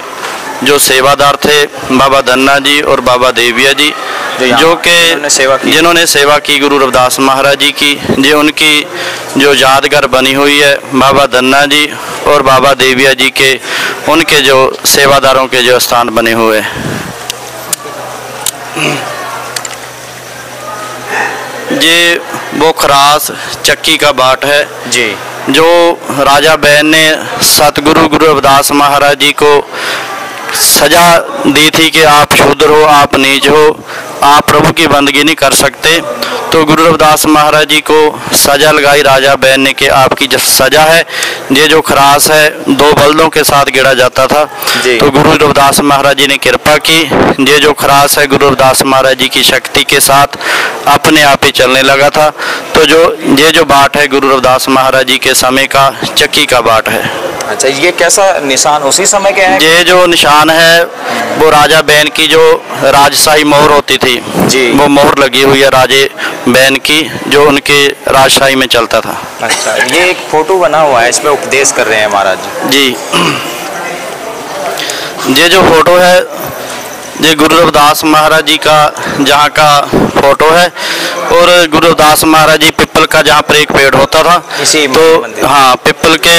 Speaker 7: जो सेवादार थे, बाबा धन्ना जी और बाबा देविया जी, जो कि जिन्होंने सेवा की गुरु रविदास महाराज जी की, ये उनकी जो यादगार बनी हुई है। बाबा धन्ना जी और बाबा देविया जी के, उनके जो सेवादारों के जो स्थान बने हुए। ये वो खरास चक्की का बाट है
Speaker 4: जी,
Speaker 7: जो राजा बैन ने सतगुरु गुरु रविदास महाराज जी को सजा दी थी कि आप शूद्र हो, आप नीच हो, आप प्रभु की बंदगी नहीं कर सकते। तो गुरु रविदास महाराज जी को सजा लगाई राजा बैन ने कि आपकी जो सजा है, ये जो खरास है 2 बल्दों के साथ गिरा जाता था। तो गुरु रविदास महाराज जी ने कृपा की, ये जो खरास है गुरु रविदास महाराज जी की शक्ति के साथ अपने आप ही चलने लगा था। तो ये जो बाट है गुरु रविदास महाराज जी के समय का चक्की का बाट है।
Speaker 4: अच्छा, ये कैसा निशान उसी समय के है?
Speaker 7: ये जो निशान है वो राजा बैन की जो राजशाही मोहर होती थी जी, वो मोहर लगी हुई है राजे बैन की, जो उनके राजशाही में चलता था।
Speaker 4: अच्छा, ये एक फोटो बना हुआ है, इसमें उपदेश कर रहे हैं महाराज
Speaker 7: जी। ये जो फोटो है ये गुरु रविदास महाराज जी का जहाँ का फोटो है, और गुरु रविदास महाराज जी पिपल का जहाँ पर एक पेड़ होता था, तो हाँ, पिपल के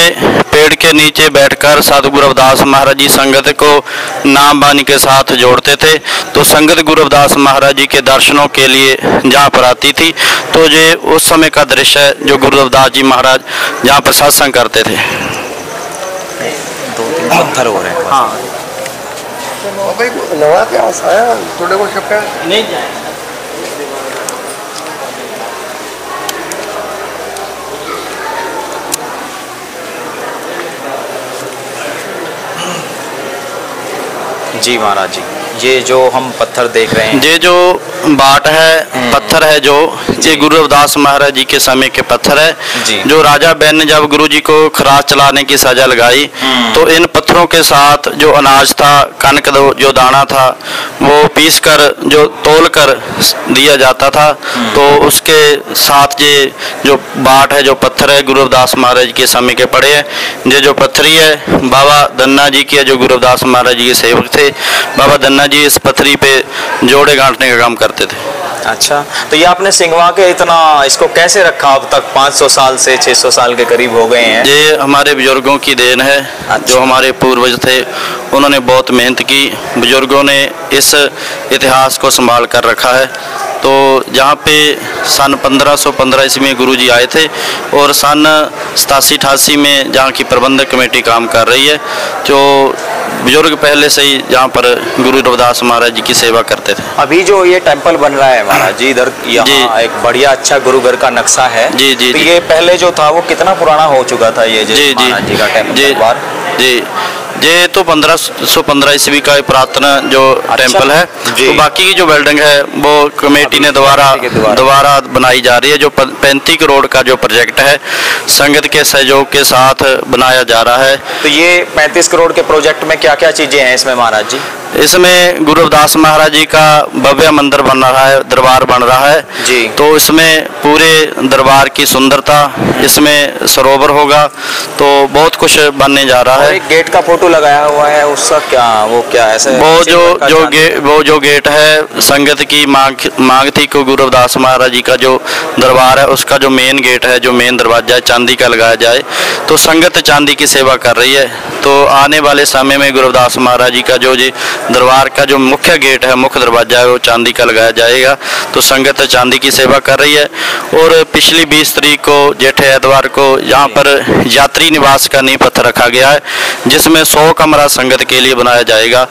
Speaker 7: पेड़ के नीचे बैठकर सतगुरु रविदास महाराज जी संगत को नाम बानी के साथ जोड़ते थे। तो संगत गुरु रविदास महाराज जी के दर्शनों के लिए जहाँ पर आती थी। तो ये उस समय का दृश्य है जो गुरु रविदास जी महाराज जहाँ पर सत्संग करते थे।
Speaker 4: 2-3 पत्थर हो रहे हैं।
Speaker 7: हाँ,
Speaker 5: नवा क्या आया थोड़े को शक्का
Speaker 7: नहीं
Speaker 4: जी महाराज जी, ये जो हम पत्थर देख रहे हैं,
Speaker 7: ये जो बाट है पत्थर है जो ये गुरु रविदास महाराज जी के समय के पत्थर है जी। जो राजा बैन ने जब गुरु जी को खरास चलाने की सजा लगाई, तो इन पत्थरों के साथ जो अनाज था, कनक जो दाना था, वो पीस कर जो तोल कर दिया जाता था। तो उसके साथ ये जो बाट है, जो पत्थर है, गुरु रविदास महाराज जी के समय के पड़े हैं। ये जो पत्थरी है बाबा धन्ना जी की है, जो गुरु रविदास महाराज जी के सेवक थे। बाबा धन्ना जी इस पत्थरी पे जोड़े गांठने का काम करते थे।
Speaker 4: अच्छा, तो ये आपने सिंगवा के इतना इसको कैसे रखा अब तक? 500 साल से 600 साल के करीब हो गए हैं।
Speaker 7: ये हमारे बुजुर्गों की देन है। अच्छा। जो हमारे पूर्वज थे उन्होंने बहुत मेहनत की, बुजुर्गों ने इस इतिहास को संभाल कर रखा है। तो जहाँ पे सन 1515 ईस्वी में गुरु जी आए थे, और सन 87-88 में जहाँ की प्रबंधक कमेटी काम कर रही है। जो बुजुर्ग पहले से ही जहाँ पर गुरु रविदास महाराज जी की सेवा करते थे।
Speaker 4: अभी जो ये टेंपल बन रहा है महाराज जी, इधर यहाँ एक बढ़िया अच्छा गुरुघर का नक्शा है जी जी। तो ये पहले जो था वो कितना पुराना हो चुका था ये जी जी का टेंपल? जी,
Speaker 7: ये तो 1515 ईस्वी का पुरातन जो टेंपल है। तो बाकी की जो बिल्डिंग है वो कमेटी ने दोबारा बनाई जा रही है। जो 35 करोड़ का जो प्रोजेक्ट है संगत के सहयोग के साथ बनाया जा रहा है।
Speaker 4: तो ये 35 करोड़ के प्रोजेक्ट में क्या क्या चीजें हैं इसमें महाराज जी?
Speaker 7: इसमें गुरु रविदास महाराज जी का भव्य मंदिर बन रहा है, दरबार बन रहा है जी। तो इसमें पूरे दरबार की सुंदरता, इसमें सरोवर होगा, तो बहुत कुछ बनने जा रहा है।
Speaker 4: एक गेट का फोटो लगाया हुआ है, उसका क्या ऐसे?
Speaker 7: वो जो गेट है संगत की मांग थी कि गुरु रविदास महाराज जी का जो दरबार है उसका जो मेन गेट है, जो मेन दरवाजा है, चांदी का लगाया जाए। तो संगत चांदी की सेवा कर रही है। तो आने वाले समय में गुरु रविदास महाराज जी का जो दरबार का जो मुख्य गेट है, मुख्य दरवाजा है, वो चांदी का लगाया जाएगा। तो संगत चांदी की सेवा कर रही है। और पिछली 20 तारीख को जेठे एतवार को यहाँ पर यात्री निवास का नींव पत्थर रखा गया है, जिसमें 100 कमरा संगत के लिए बनाया जाएगा।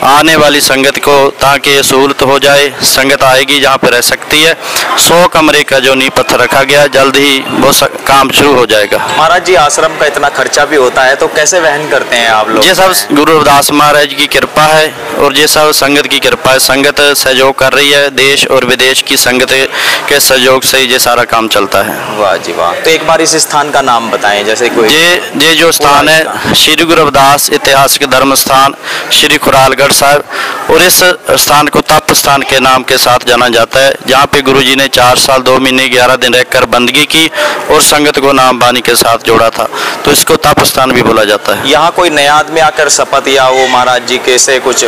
Speaker 7: आने वाली संगत को ताकि सहूलत हो जाए, संगत आएगी जहाँ पर रह सकती है। 100 कमरे का जो नींव पत्थर रखा गया, जल्द ही वो काम शुरू हो जाएगा।
Speaker 4: महाराज जी, आश्रम का इतना खर्चा भी होता है, तो कैसे वहन करते हैं आप लोग?
Speaker 7: ये सब गुरु रविदास महाराज की कृपा है, और ये सब संगत की कृपा है। संगत सहयोग कर रही है, देश और विदेश की संगत के सहयोग से ये सारा काम चलता है।
Speaker 4: वाह जी वाह। तो एक बार इस स्थान का नाम बताएं, जैसे कोई
Speaker 7: ये जो स्थान है श्री गुरु रविदास ऐतिहासिक धर्म स्थान श्री खुरालगढ़ साहब, और इस स्थान को तप स्थान के नाम के साथ जाना जाता है, जहाँ पे गुरु जी ने 4 साल 2 महीने 11 दिन रहकर बंदगी की और संगत को नाम बानी के साथ जोड़ा था। तो इसको तप स्थान भी बोला जाता है।
Speaker 4: यहाँ कोई नया आदमी आकर शपथ या वो महाराज जी के से कुछ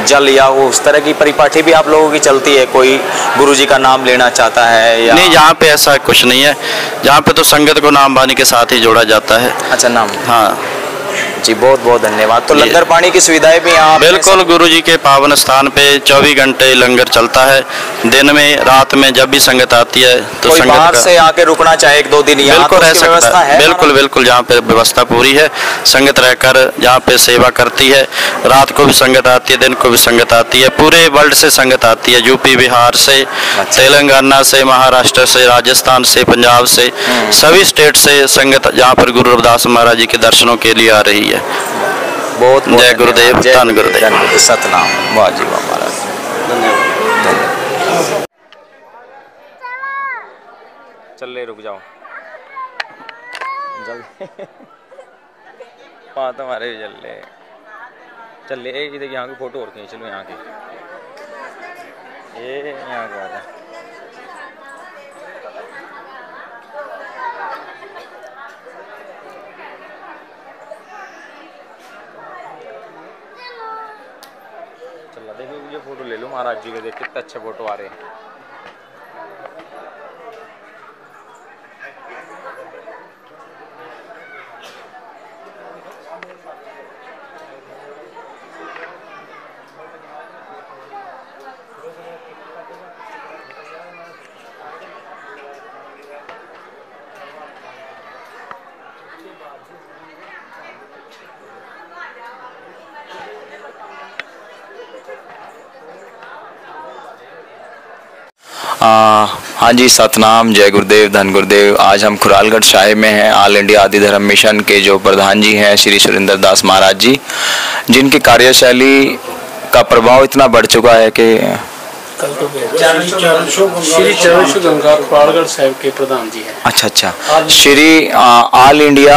Speaker 4: जल या वो उस तरह की परिपाठी भी आप लोगों की चलती है? कोई गुरु जी का नाम लेना चाहता है या?
Speaker 7: नहीं, यहाँ पे ऐसा कुछ नहीं है। यहाँ पे तो संगत को नाम बानी के साथ ही जोड़ा जाता है।
Speaker 4: अच्छा, नाम?
Speaker 7: हाँ।
Speaker 4: जी, बहुत बहुत धन्यवाद। तो लंगर पानी की सुविधाएं भी यहाँ
Speaker 7: बिल्कुल गुरु जी के पावन स्थान पे 24 घंटे लंगर चलता है, दिन में रात में जब भी संगत आती है तो
Speaker 4: कोई
Speaker 7: संगत
Speaker 4: बाहर से आके रुकना चाहे 1-2 दिन यहाँ
Speaker 7: बिल्कुल
Speaker 4: तो
Speaker 7: रह
Speaker 4: उसकी
Speaker 7: सकता
Speaker 4: व्यवस्था
Speaker 7: है।
Speaker 4: है?
Speaker 7: बिल्कुल बिल्कुल यहाँ पे व्यवस्था पूरी है, संगत रहकर यहाँ पे सेवा करती है। रात को भी संगत आती है, दिन को भी संगत आती है, पूरे वर्ल्ड से संगत आती है, यूपी बिहार से, तेलंगाना से, महाराष्ट्र से, राजस्थान से, पंजाब से, सभी स्टेट से संगत यहाँ पर गुरु रविदास महाराज जी के दर्शनों के लिए आ रही है।
Speaker 4: बहुत
Speaker 7: जय गुरुदेव, धन गुरुदेव,
Speaker 4: सतनाम। वाह जी वाह महाराज, धन्यवाद। चल ले, रुक जाओ जल्दी। हाँ तुम्हारे भी चल ले, चल ले। एक देखिए यहाँ की फोटो और खींच लो, यहाँ की ये यहाँ का आता। चल देखिए मुझे फोटो ले लो महाराज जी के, देख कितने अच्छे फोटो आ रहे हैं। हाँ जी, सतनाम, जय गुरुदेव, धन गुरुदेव। आज हम खुरालगढ़ साहिब में हैं। ऑल इंडिया आदि धर्म मिशन के जो प्रधान जी हैं श्री सुरेंद्र दास महाराज जी, जिनकी कार्यशैली का प्रभाव इतना बढ़ चुका है कि
Speaker 8: श्री चरण गंगा खुरालगढ़ साहिब के प्रधान जी हैं।
Speaker 4: अच्छा अच्छा, श्री ऑल इंडिया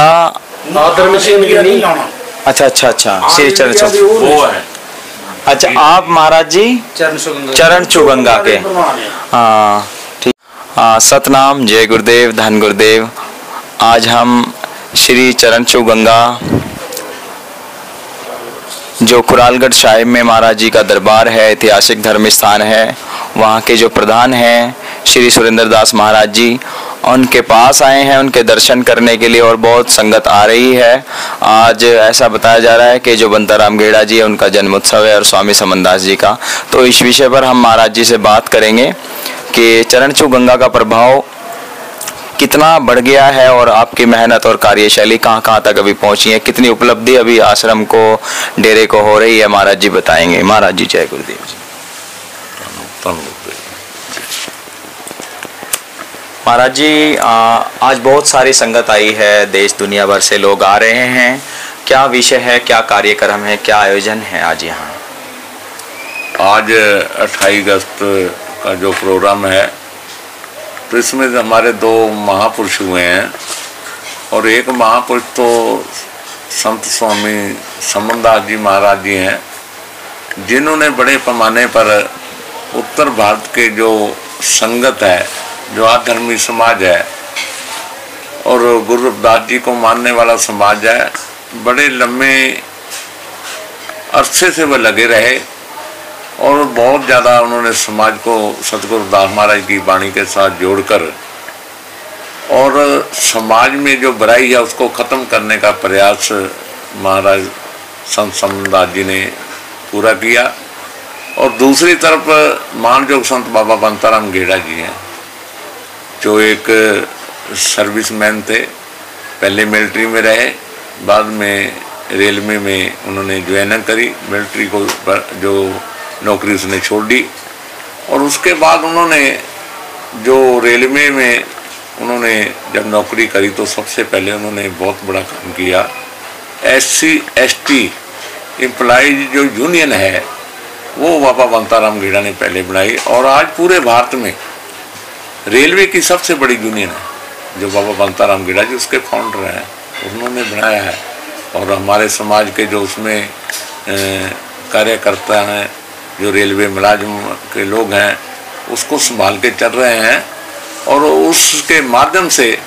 Speaker 8: धर्म मिशन के नहीं,
Speaker 4: अच्छा अच्छा अच्छा, श्री चरण वो है। अच्छा, आप महाराज जी चरण गंगा के, हाँ ठीक। सतनाम, जय गुरुदेव, धन गुरुदेव। आज हम श्री चरण गंगा जो खुरालगढ़ साहिब में महाराज जी का दरबार है, ऐतिहासिक धर्म स्थान है, वहाँ के जो प्रधान हैं श्री सुरेंद्र दास महाराज जी, उनके पास आए हैं उनके दर्शन करने के लिए, और बहुत संगत आ रही है। आज ऐसा बताया जा रहा है कि जो बंताराम गेड़ा जी है उनका जन्मोत्सव है और स्वामी समनदास जी का। तो इस विषय पर हम महाराज जी से बात करेंगे कि चरण गंगा का प्रभाव कितना बढ़ गया है और आपकी मेहनत और कार्यशैली कहाँ कहाँ तक अभी पहुँची है, कितनी उपलब्धि अभी आश्रम को, डेरे को हो रही है, महाराज जी बताएंगे। महाराज जी, जय गुरुदेव जी। महाराज जी, आज बहुत सारी संगत आई है, देश दुनिया भर से लोग आ रहे हैं। क्या विषय है, क्या कार्यक्रम है, क्या आयोजन है आज यहाँ?
Speaker 9: आज 28 अगस्त का जो प्रोग्राम है, तो इसमें हमारे 2 महापुरुष हुए हैं, और एक महापुरुष तो संत स्वामी समनदास जी महाराज जी हैं, जिन्होंने बड़े पैमाने पर उत्तर भारत के जो संगत है, जो आधर्मी समाज है और गुरु रविदास जी को मानने वाला समाज है, बड़े लंबे अरसे से वह लगे रहे और बहुत ज़्यादा उन्होंने समाज को सतगुरु रविदास महाराज की वाणी के साथ जोड़कर और समाज में जो बुराई है उसको ख़त्म करने का प्रयास महाराज संत समनदास जी ने पूरा किया। और दूसरी तरफ मानयोग संत बाबा बंताराम गेड़ा जी हैं, जो एक सर्विसमैन थे, पहले मिलिट्री में रहे, बाद में रेलवे में उन्होंने ज्वाइनिंग करी, मिलिट्री को जो नौकरी उसने छोड़ दी, और उसके बाद उन्होंने जो रेलवे में उन्होंने जब नौकरी करी तो सबसे पहले उन्होंने बहुत बड़ा काम किया। SC ST एम्प्लॉइज जो यूनियन है वो बाबा बंताराम गेड़ा ने पहले बनाई, और आज पूरे भारत में रेलवे की सबसे बड़ी यूनियन है जो बाबा बंताराम गेड़ा जी उसके फाउंडर हैं, उन्होंने बनाया है। और हमारे समाज के जो उसमें कार्यकर्ता हैं, जो रेलवे मुलाजिम के लोग हैं, उसको संभाल के चल रहे हैं और उसके माध्यम से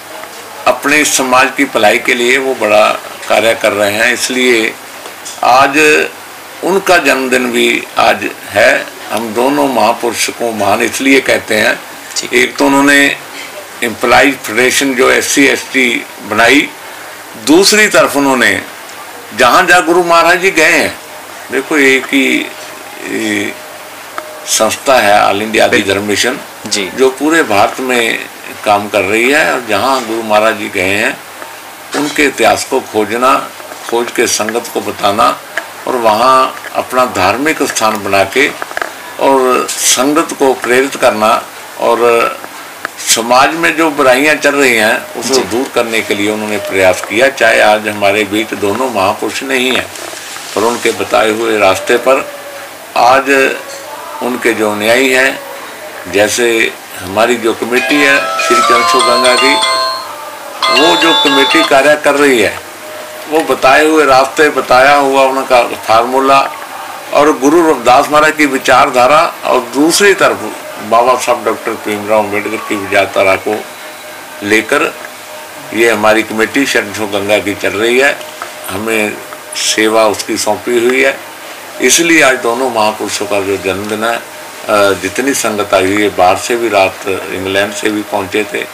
Speaker 9: अपने समाज की भलाई के लिए वो बड़ा कार्य कर रहे हैं। इसलिए आज उनका जन्मदिन भी आज है। हम दोनों महापुरुष को महान इसलिए कहते हैं, एक तो उन्होंने एम्प्लॉइज फेडरेशन जो SC ST बनाई, दूसरी तरफ उन्होंने जहाँ जहाँ गुरु महाराज जी गए हैं, देखो एक ही संस्था है ऑल इंडिया आदि धर्म मिशन
Speaker 4: जी,
Speaker 9: जो पूरे भारत में काम कर रही है, और जहाँ गुरु महाराज जी गए हैं उनके इतिहास को खोजना, खोज के संगत को बताना और वहाँ अपना धार्मिक स्थान बना के और संगत को प्रेरित करना और समाज में जो बुराइयां चल रही हैं उसे दूर करने के लिए उन्होंने प्रयास किया। चाहे आज हमारे बीच दोनों महापुरुष नहीं हैं, पर उनके बताए हुए रास्ते पर आज उनके जो न्यायी हैं, जैसे हमारी जो कमेटी है श्री चरण गंगा की, वो जो कमेटी कार्य कर रही है वो बताए हुए रास्ते, बताया हुआ उनका फार्मूला और गुरु रविदास महाराज की विचारधारा और दूसरी तरफ बाबा साहब डॉक्टर भीमराव अम्बेडकर की विचारधारा को लेकर ये हमारी कमेटी शरण गंगा की चल रही है। हमें सेवा उसकी सौंपी हुई है, इसलिए आज दोनों महापुरुषों का जो जन्मदिन है, जितनी संगत आई हुई है, बाहर से भी, रात इंग्लैंड से भी पहुँचे थे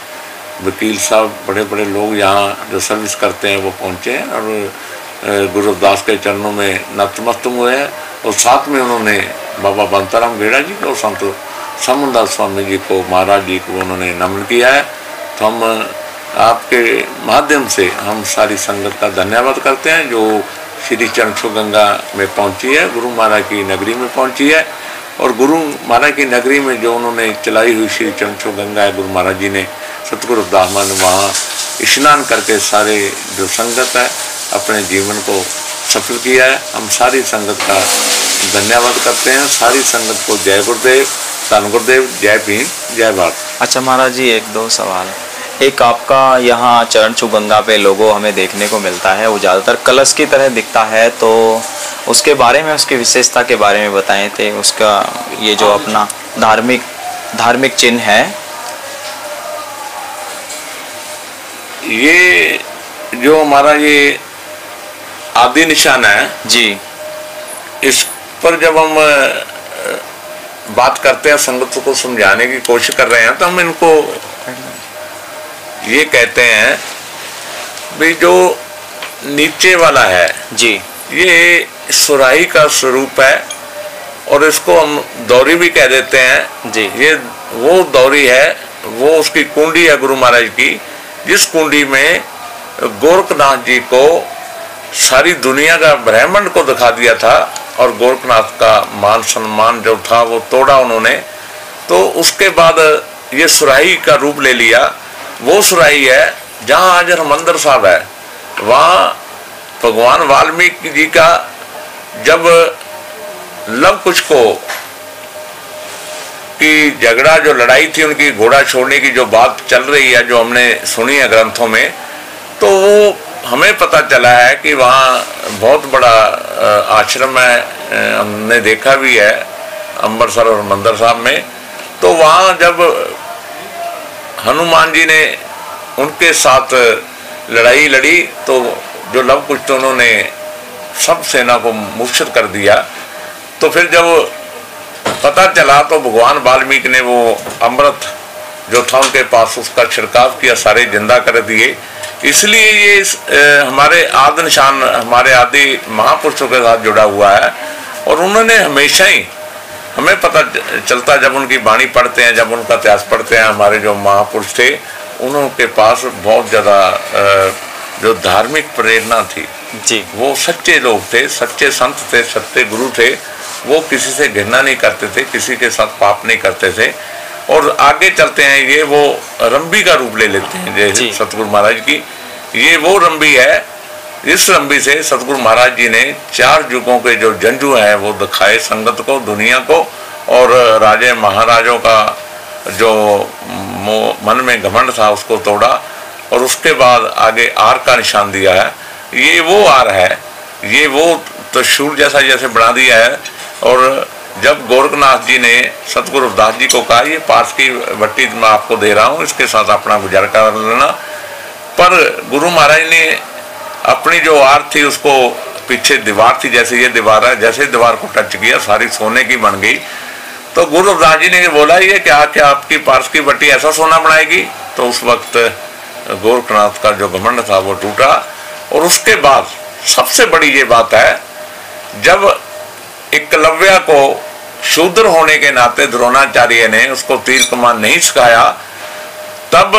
Speaker 9: वकील साहब, बड़े बड़े लोग यहाँ जो सर्विस करते हैं वो पहुँचे हैं और गुरु रविदास के चरणों में नतमस्तक हुए हैं। और साथ में उन्होंने बाबा बंताराम गेड़ा जी को, संत समनदास स्वामी जी को, महाराज जी को उन्होंने नमन किया है। तो हम आपके माध्यम से हम सारी संगत का धन्यवाद करते हैं जो श्री चरण गंगा में पहुंची है, गुरु महाराज की नगरी में पहुंची है। और गुरु महाराज की नगरी में जो उन्होंने चलाई हुई श्री चरण गंगा है, गुरु महाराज जी ने, सतगुरु रविदास महाराज ने वहाँ स्नान करके सारे जो संगत है अपने जीवन को सफल किया है। हम सारी संगत का धन्यवाद करते हैं। सारी संगत को जय गुरुदेव, धन गुरुदेव, जय भीम, जय भारत।
Speaker 4: अच्छा महाराज जी, एक दो सवाल। एक आपका यहाँ चरण छू गंगा पे लोगो हमें देखने को मिलता है, वो ज़्यादातर कलश की तरह दिखता है, तो उसके बारे में, उसकी विशेषता के बारे में बताएं थे। उसका ये जो अपना धार्मिक चिन्ह है,
Speaker 9: ये जो हमारा ये आदि निशान है
Speaker 4: जी,
Speaker 9: इस पर जब हम बात करते हैं, संगत को समझाने की कोशिश कर रहे हैं, तो हम इनको ये कहते हैं भाई जो नीचे वाला है
Speaker 4: जी,
Speaker 9: ये सुराही का स्वरूप है और इसको हम दौरी भी कह देते हैं
Speaker 4: जी।
Speaker 9: ये वो दौरी है, वो उसकी कुंडी है गुरु महाराज की, जिस कुंडी में गोरखनाथ जी को सारी दुनिया का ब्रह्मांड को दिखा दिया था और गोरखनाथ का मान सम्मान जो था वो तोड़ा उन्होंने। तो उसके बाद ये सुराही का रूप ले लिया। वो सुराही है जहाँ आज हरमंदिर साहब है, वहाँ भगवान वाल्मीकि जी का जब लव कुश को की झगड़ा, जो लड़ाई थी उनकी, घोड़ा छोड़ने की जो बात चल रही है, जो हमने सुनी है ग्रंथों में, तो वो हमें पता चला है कि वहाँ बहुत बड़ा आश्रम है, हमने देखा भी है अमृतसर और हरमंदिर साहब में। तो वहाँ जब हनुमान जी ने उनके साथ लड़ाई लड़ी तो जो लव कुश तो उन्होंने सब सेना को मुर्शिद कर दिया। तो फिर जब पता चला तो भगवान वाल्मीकि ने वो अमृत जो था उनके पास, उसका छिड़काव किया, सारे जिंदा कर दिए। इसलिए ये हमारे आदि निशान हमारे आदि महापुरुषों के साथ जुड़ा हुआ है। और उन्होंने हमेशा ही, हमें पता चलता जब उनकी वाणी पढ़ते हैं, जब उनका इतिहास पढ़ते हैं, हमारे जो महापुरुष थे उनके पास बहुत ज़्यादा जो धार्मिक प्रेरणा थी
Speaker 4: जी,
Speaker 9: वो सच्चे लोग थे, सच्चे संत थे, सच्चे गुरु थे। वो किसी से घृणा नहीं करते थे, किसी के साथ पाप नहीं करते थे। और आगे चलते हैं, ये वो रंबी का रूप ले लेते हैं जैसे सतगुरु महाराज की। ये वो रंबी है, इस रंबी से सतगुरु महाराज जी ने 4 युगों के जो जंजू हैं वो दिखाए संगत को, दुनिया को। और राजे महाराजों का जो मन में घमंड था उसको तोड़ा और उसके बाद आगे आर का निशान दिया है। ये वो आर है, ये वो त्रिशूल जैसा जैसे बना दिया है। और जब गोरखनाथ जी ने सतगुरु रविदास जी को कहा ये पास की भट्टी मैं आपको दे रहा हूँ, इसके साथ अपना गुजारा कर लेना, पर गुरु महाराज ने अपनी जो आर थी उसको, पीछे दीवार थी, जैसे ये दीवार है, जैसे दीवार को टच किया सारी सोने की बन गई। तो गुरु रविदास जी ने बोला ये क्या आपकी पार्स की भट्टी ऐसा सोना बनाएगी? तो उस वक्त गोरखनाथ का जो घमंड था वो टूटा। और उसके बाद सबसे बड़ी ये बात है, जब एकलव्य को शूद्र होने के नाते द्रोणाचार्य ने उसको तीर कमान नहीं सिखाया, तब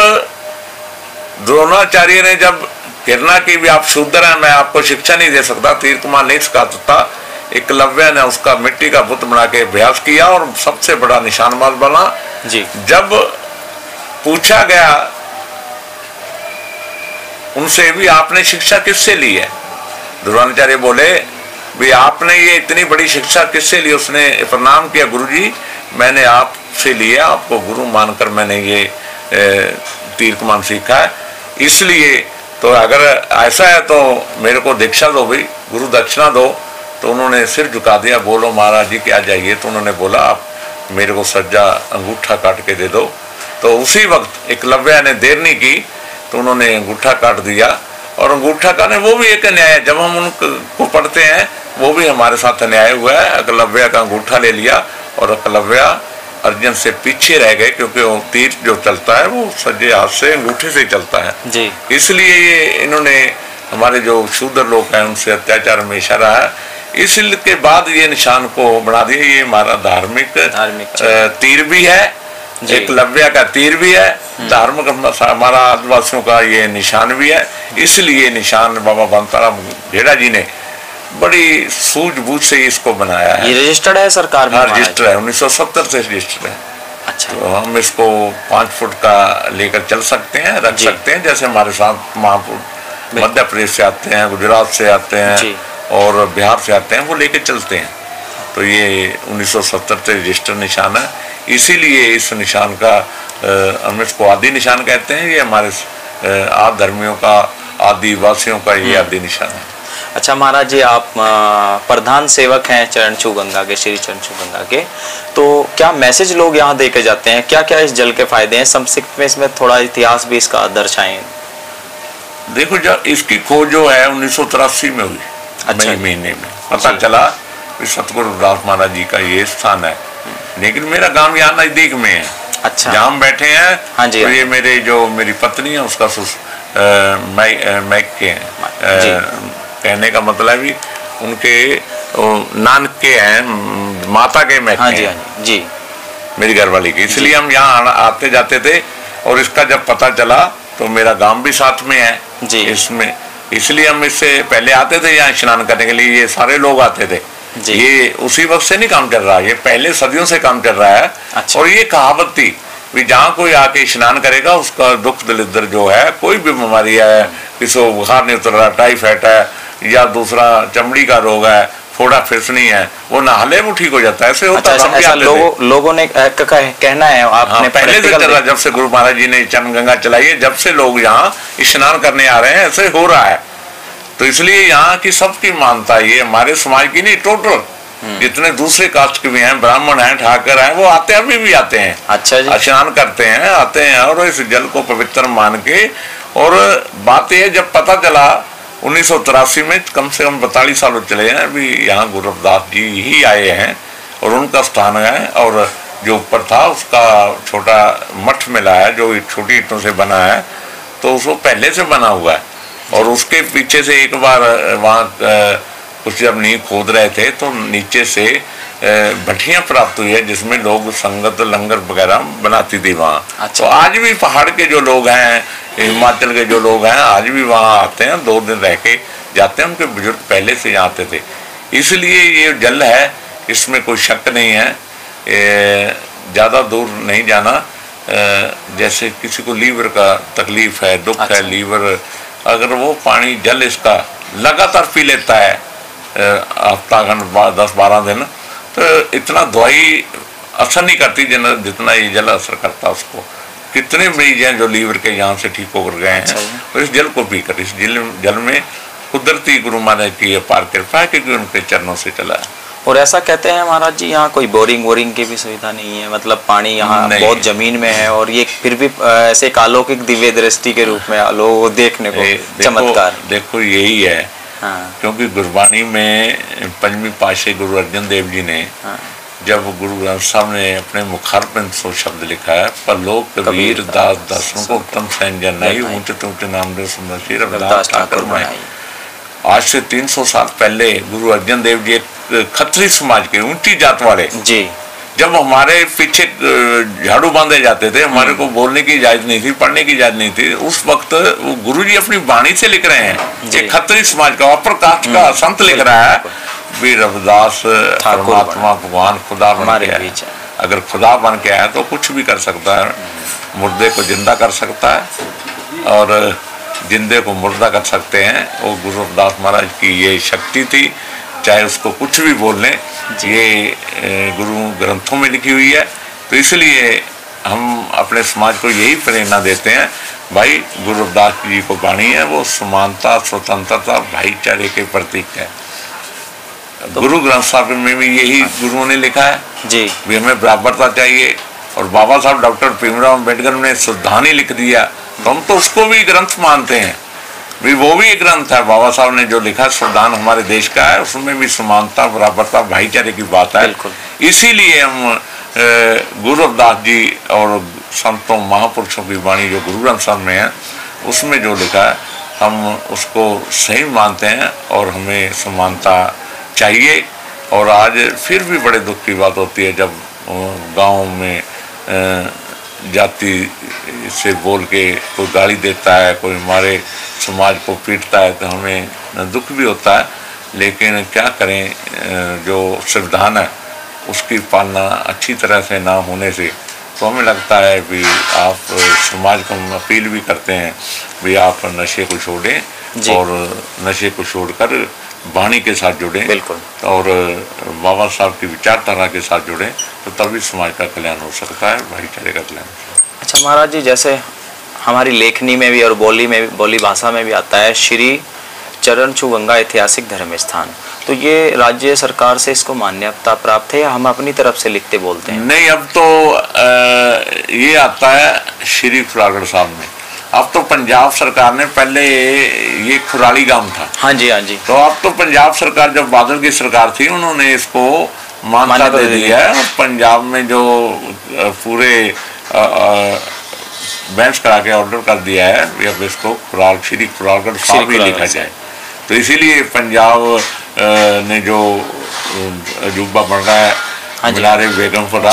Speaker 9: द्रोणाचार्य ने जब कहना कि भी आप शूद्र हैं, मैं आपको शिक्षा नहीं दे सकता, तीर कमान नहीं सिखा सकता, एकलव्य ने उसका मिट्टी का बुत बना के अभ्यास किया और सबसे बड़ा निशानबाज बना जी। जब पूछा गया उनसे भी आपने शिक्षा किससे ली है, द्रोणाचार्य बोले भी आपने ये इतनी बड़ी शिक्षा किससे ली? उसने प्रणाम किया, गुरुजी मैंने आपसे लिया, आपको गुरु मानकर मैंने ये तीर कमान सीखा है, इसलिए तो अगर ऐसा है तो मेरे को दीक्षा दो भाई, गुरु दक्षिणा दो। तो उन्होंने सिर झुका दिया, बोलो महाराज जी क्या चाहिए? तो उन्होंने बोला आप मेरे को सज्जा अंगूठा काट के दे दो। तो उसी वक्त एकलव्य ने देर नहीं की, तो उन्होंने अंगूठा काट दिया। और अंगूठा का वो भी एक न्याय है, जब हम उनको पढ़ते हैं वो भी हमारे साथ न्याय हुआ है। एकलव्य का अंगूठा ले लिया और एकलव्य अर्जुन से पीछे रह गए, क्योंकि वो तीर जो चलता है वो सज्जे हाथ से अंगूठे से चलता है जी। इसलिए ये इन्होंने हमारे जो शूद्र लोग हैं उनसे अत्याचार में इशारा है, इसके बाद ये निशान को बना दिया। ये हमारा धार्मिक तीर भी है, एकलव्य का तीर भी है, धार्मिक हमारा आदिवासियों का ये निशान भी है। इसलिए निशान बाबा बंताराम घेड़ा जी ने बड़ी सूझबूझ से इसको बनाया है।
Speaker 4: ये रजिस्टर्ड है सरकार में?
Speaker 9: रजिस्टर है, 1970 से रजिस्टर्ड है। अच्छा। तो हम इसको 5 फुट का लेकर चल सकते हैं, रख सकते हैं। जैसे हमारे साथ महापुरुष मध्य प्रदेश से आते हैं, गुजरात से आते हैं और बिहार से आते हैं, वो लेके चलते हैं। तो ये 1970 से रजिस्टर निशान है, इसीलिए इस निशान का हम इसको आदि निशान कहते हैं। ये हमारे आदि धर्मियों का, आदिवासियों का ये आदि निशान है।
Speaker 4: अच्छा महाराज जी, आप प्रधान सेवक हैं चरण छू गंगा के, श्री चरण छू गंगा के, तो क्या मैसेज लोग यहाँ दे के जाते हैं? क्या क्या इस जल के फायदे हैं? संक्षिप्त में इसमें थोड़ा इतिहास भी इसका दर्शाएं।
Speaker 9: देखो, जब इसकी खोज जो है 1983 में हुई, मई महीने में पता चला कि सतगुरु रविदास महाराज जी का ये स्थान है। लेकिन मेरा गांव यहाँ नजदीक में है। अच्छा। जहाँ हम बैठे हैं, हाँ जी, तो ये मेरी पत्नी है, उसका मैक के कहने का मतलब भी उनके नानक के हैं, माता के मैक हैं जी, मेरी घरवाली की। इसलिए हम यहाँ आते जाते थे। और इसका जब पता चला तो मेरा गांव भी साथ में है जी इसमें, इसलिए हम इससे पहले आते थे यहाँ स्नान करने के लिए। ये सारे लोग आते थे। ये उसी वक्त से नहीं काम चल रहा, ये पहले सदियों से काम चल रहा है। अच्छा। और ये कहावत थी कि जहाँ कोई आके स्नान करेगा उसका दुख दलिद्र जो है, कोई भी बीमारी है, किसी को बुखार नहीं उतर रहा, टाइफाइड है या दूसरा चमड़ी का रोग है, फोड़ा फिसनी है, वो नहाले वो ठीक हो जाता है। ऐसे होता है। ऐसा
Speaker 4: लोगों ने कहना है आपने
Speaker 9: पहले से चल रहा, जब से गुरु महाराज जी ने चरण गंगा चलाई है, जब से लोग यहाँ स्नान करने आ रहे हैं, ऐसे हो रहा है। तो इसलिए यहाँ की सबकी मानता है, ये हमारे समाज की नहीं, टोटल जितने दूसरे कास्ट के भी हैं, ब्राह्मण हैं, ठाकर हैं, वो आते हैं, अभी भी आते हैं। अच्छा जी। स्नान करते हैं, आते हैं और इस जल को पवित्र मान के। और बात यह, जब पता चला 1983 में, कम से कम 42 साल चले हैं अभी, यहाँ गुरु रविदास जी ही आए हैं और उनका स्थान है। और जो ऊपर था उसका छोटा मठ मिला है, जो छोटी ईंटों से बना है, तो उसको पहले से बना हुआ है। और उसके पीछे से एक बार वहाँ कुछ जब नींव खोद रहे थे तो नीचे से भट्टियाँ प्राप्त हुई है, जिसमें लोग संगत लंगर वगैरह बनाती थी वहाँ। अच्छा। तो आज भी पहाड़ के जो लोग हैं, हिमाचल के जो लोग हैं, आज भी वहाँ आते हैं, 2 दिन रह के जाते हैं। उनके बुजुर्ग पहले से यहाँ आते थे। इसलिए ये जल है, इसमें कोई शक नहीं है। ज़्यादा दूर नहीं जाना। जैसे किसी को लीवर का तकलीफ है, दुख है, लीवर, अगर वो पानी जल इसका लगातार पी लेता है हफ्ता खंड 10-12 दिन, तो इतना दवाई असर नहीं करती जितना ये जल असर करता उसको। कितने मरीज हैं जो लीवर के यहाँ से ठीक होकर गए हैं। तो इस जल को पीकर, इस जल में कुदरती गुरु महाराज की अपार कृपा है, क्योंकि उनके चरणों से चला है।
Speaker 4: और ऐसा कहते हैं महाराज जी, यहाँ कोई बोरिंग की भी सुविधा नहीं है, मतलब पानी यहाँ बहुत जमीन में है, और ये फिर भी ऐसे एक अलौकिक दिव्य दृष्टि के रूप में लोगों देखने को चमत्कार।
Speaker 9: देखो यही है। हाँ। क्योंकि गुरबानी में पंचमी पातशाही गुरु अर्जन देव जी ने, हाँ, जब गुरु ग्रंथ साहब ने अपने मुखारबिंद सो शब्द लिखा है, परलोक कबीर दास दासों को उत्तम सैन जनाई, ऊंचे ऊंचे नाम दे सुंदर रविदास ठाकुर माई। आज से 300 साल पहले गुरु अर्जन देव जी एक खत्री समाज के ऊंची जात वाले
Speaker 4: जी, जब
Speaker 9: हमारे पीछे झाड़ू बांधे जाते थे, हमारे को बोलने की इजाजत नहीं थी, पढ़ने की इजाजत नहीं थी, उस वक्त वो गुरुजी अपनी वाणी से लिख रहे हैं। एक खत्री समाज का अपर कास्ट का संत लिख रहा है, वीर रविदास परमात्मा भगवान खुदा बन के आया। अगर खुदा बन के आया तो कुछ भी कर सकता है, मुर्दे को जिंदा कर सकता है और जिंदे को मुर्दा कर सकते हैं। वो गुरु रविदास महाराज की ये शक्ति थी, चाहे उसको कुछ भी बोल लें, ये गुरु ग्रंथों में लिखी हुई है। तो इसलिए हम अपने समाज को यही प्रेरणा देते हैं, भाई गुरु रविदास जी को वाणी है वो समानता, स्वतंत्रता, भाईचारे के प्रतीक है। गुरु ग्रंथ साहब में भी यही गुरुओं ने लिखा है जी, भी हमें बराबरता चाहिए। और बाबा साहब डॉक्टर भीमराव अम्बेडकर ने संविधान ही लिख दिया, तो हम तो उसको भी ग्रंथ मानते हैं, भी वो भी एक ग्रंथ है। बाबा साहब ने जो लिखा संविधान हमारे देश का है, उसमें भी समानता, बराबरता, भाईचारे की बात है। इसीलिए हम गुरु रविदास जी और संतों महापुरुषों की वाणी जो गुरु ग्रंथ साहब में है, उसमें जो लिखा है हम उसको सही मानते हैं और हमें समानता चाहिए। और आज फिर भी बड़े दुख की बात होती है जब गांव में जाति से बोल के कोई गाली देता है, कोई हमारे समाज को पीटता है, तो हमें दुख भी होता है। लेकिन क्या करें, जो संविधान है उसकी पालना अच्छी तरह से ना होने से तो हमें लगता है भी आप समाज को हम अपील भी करते हैं भी आप नशे को छोड़ें और नशे को छोड़कर वाणी के साथ जुड़ें, बिल्कुल, और बाबा साहब की विचारधारा के साथ जुड़ें, तो तभी समाज का कल्याण हो सकता है, भाईचारे का कल्याण।
Speaker 4: अच्छा महाराज जी, जैसे हमारी लेखनी में भी और बोली भाषा में भी आता है श्री चरण छू गंगा ऐतिहासिक धर्म स्थान, तो ये राज्य सरकार से इसको मान्यता प्राप्त है या हम अपनी तरफ से लिखते बोलते हैं?
Speaker 9: नहीं, अब तो ये आता है श्री खुरागढ़ साहब में। अब तो पंजाब सरकार ने, पहले ये खुराली गांव था, हाँ जी हाँ जी, तो अब तो पंजाब सरकार, जब बादल की सरकार थी, उन्होंने इसको मान्यता दे दी है। और पंजाब में जो पूरे बेंच करा के ऑर्डर कर दिया है अब इसको श्री खुरागढ़ साहब ही लिखा जाए। तो इसीलिए पंजाब ने जो अजूबा बन रहा है मीनारे बेगमपुरा,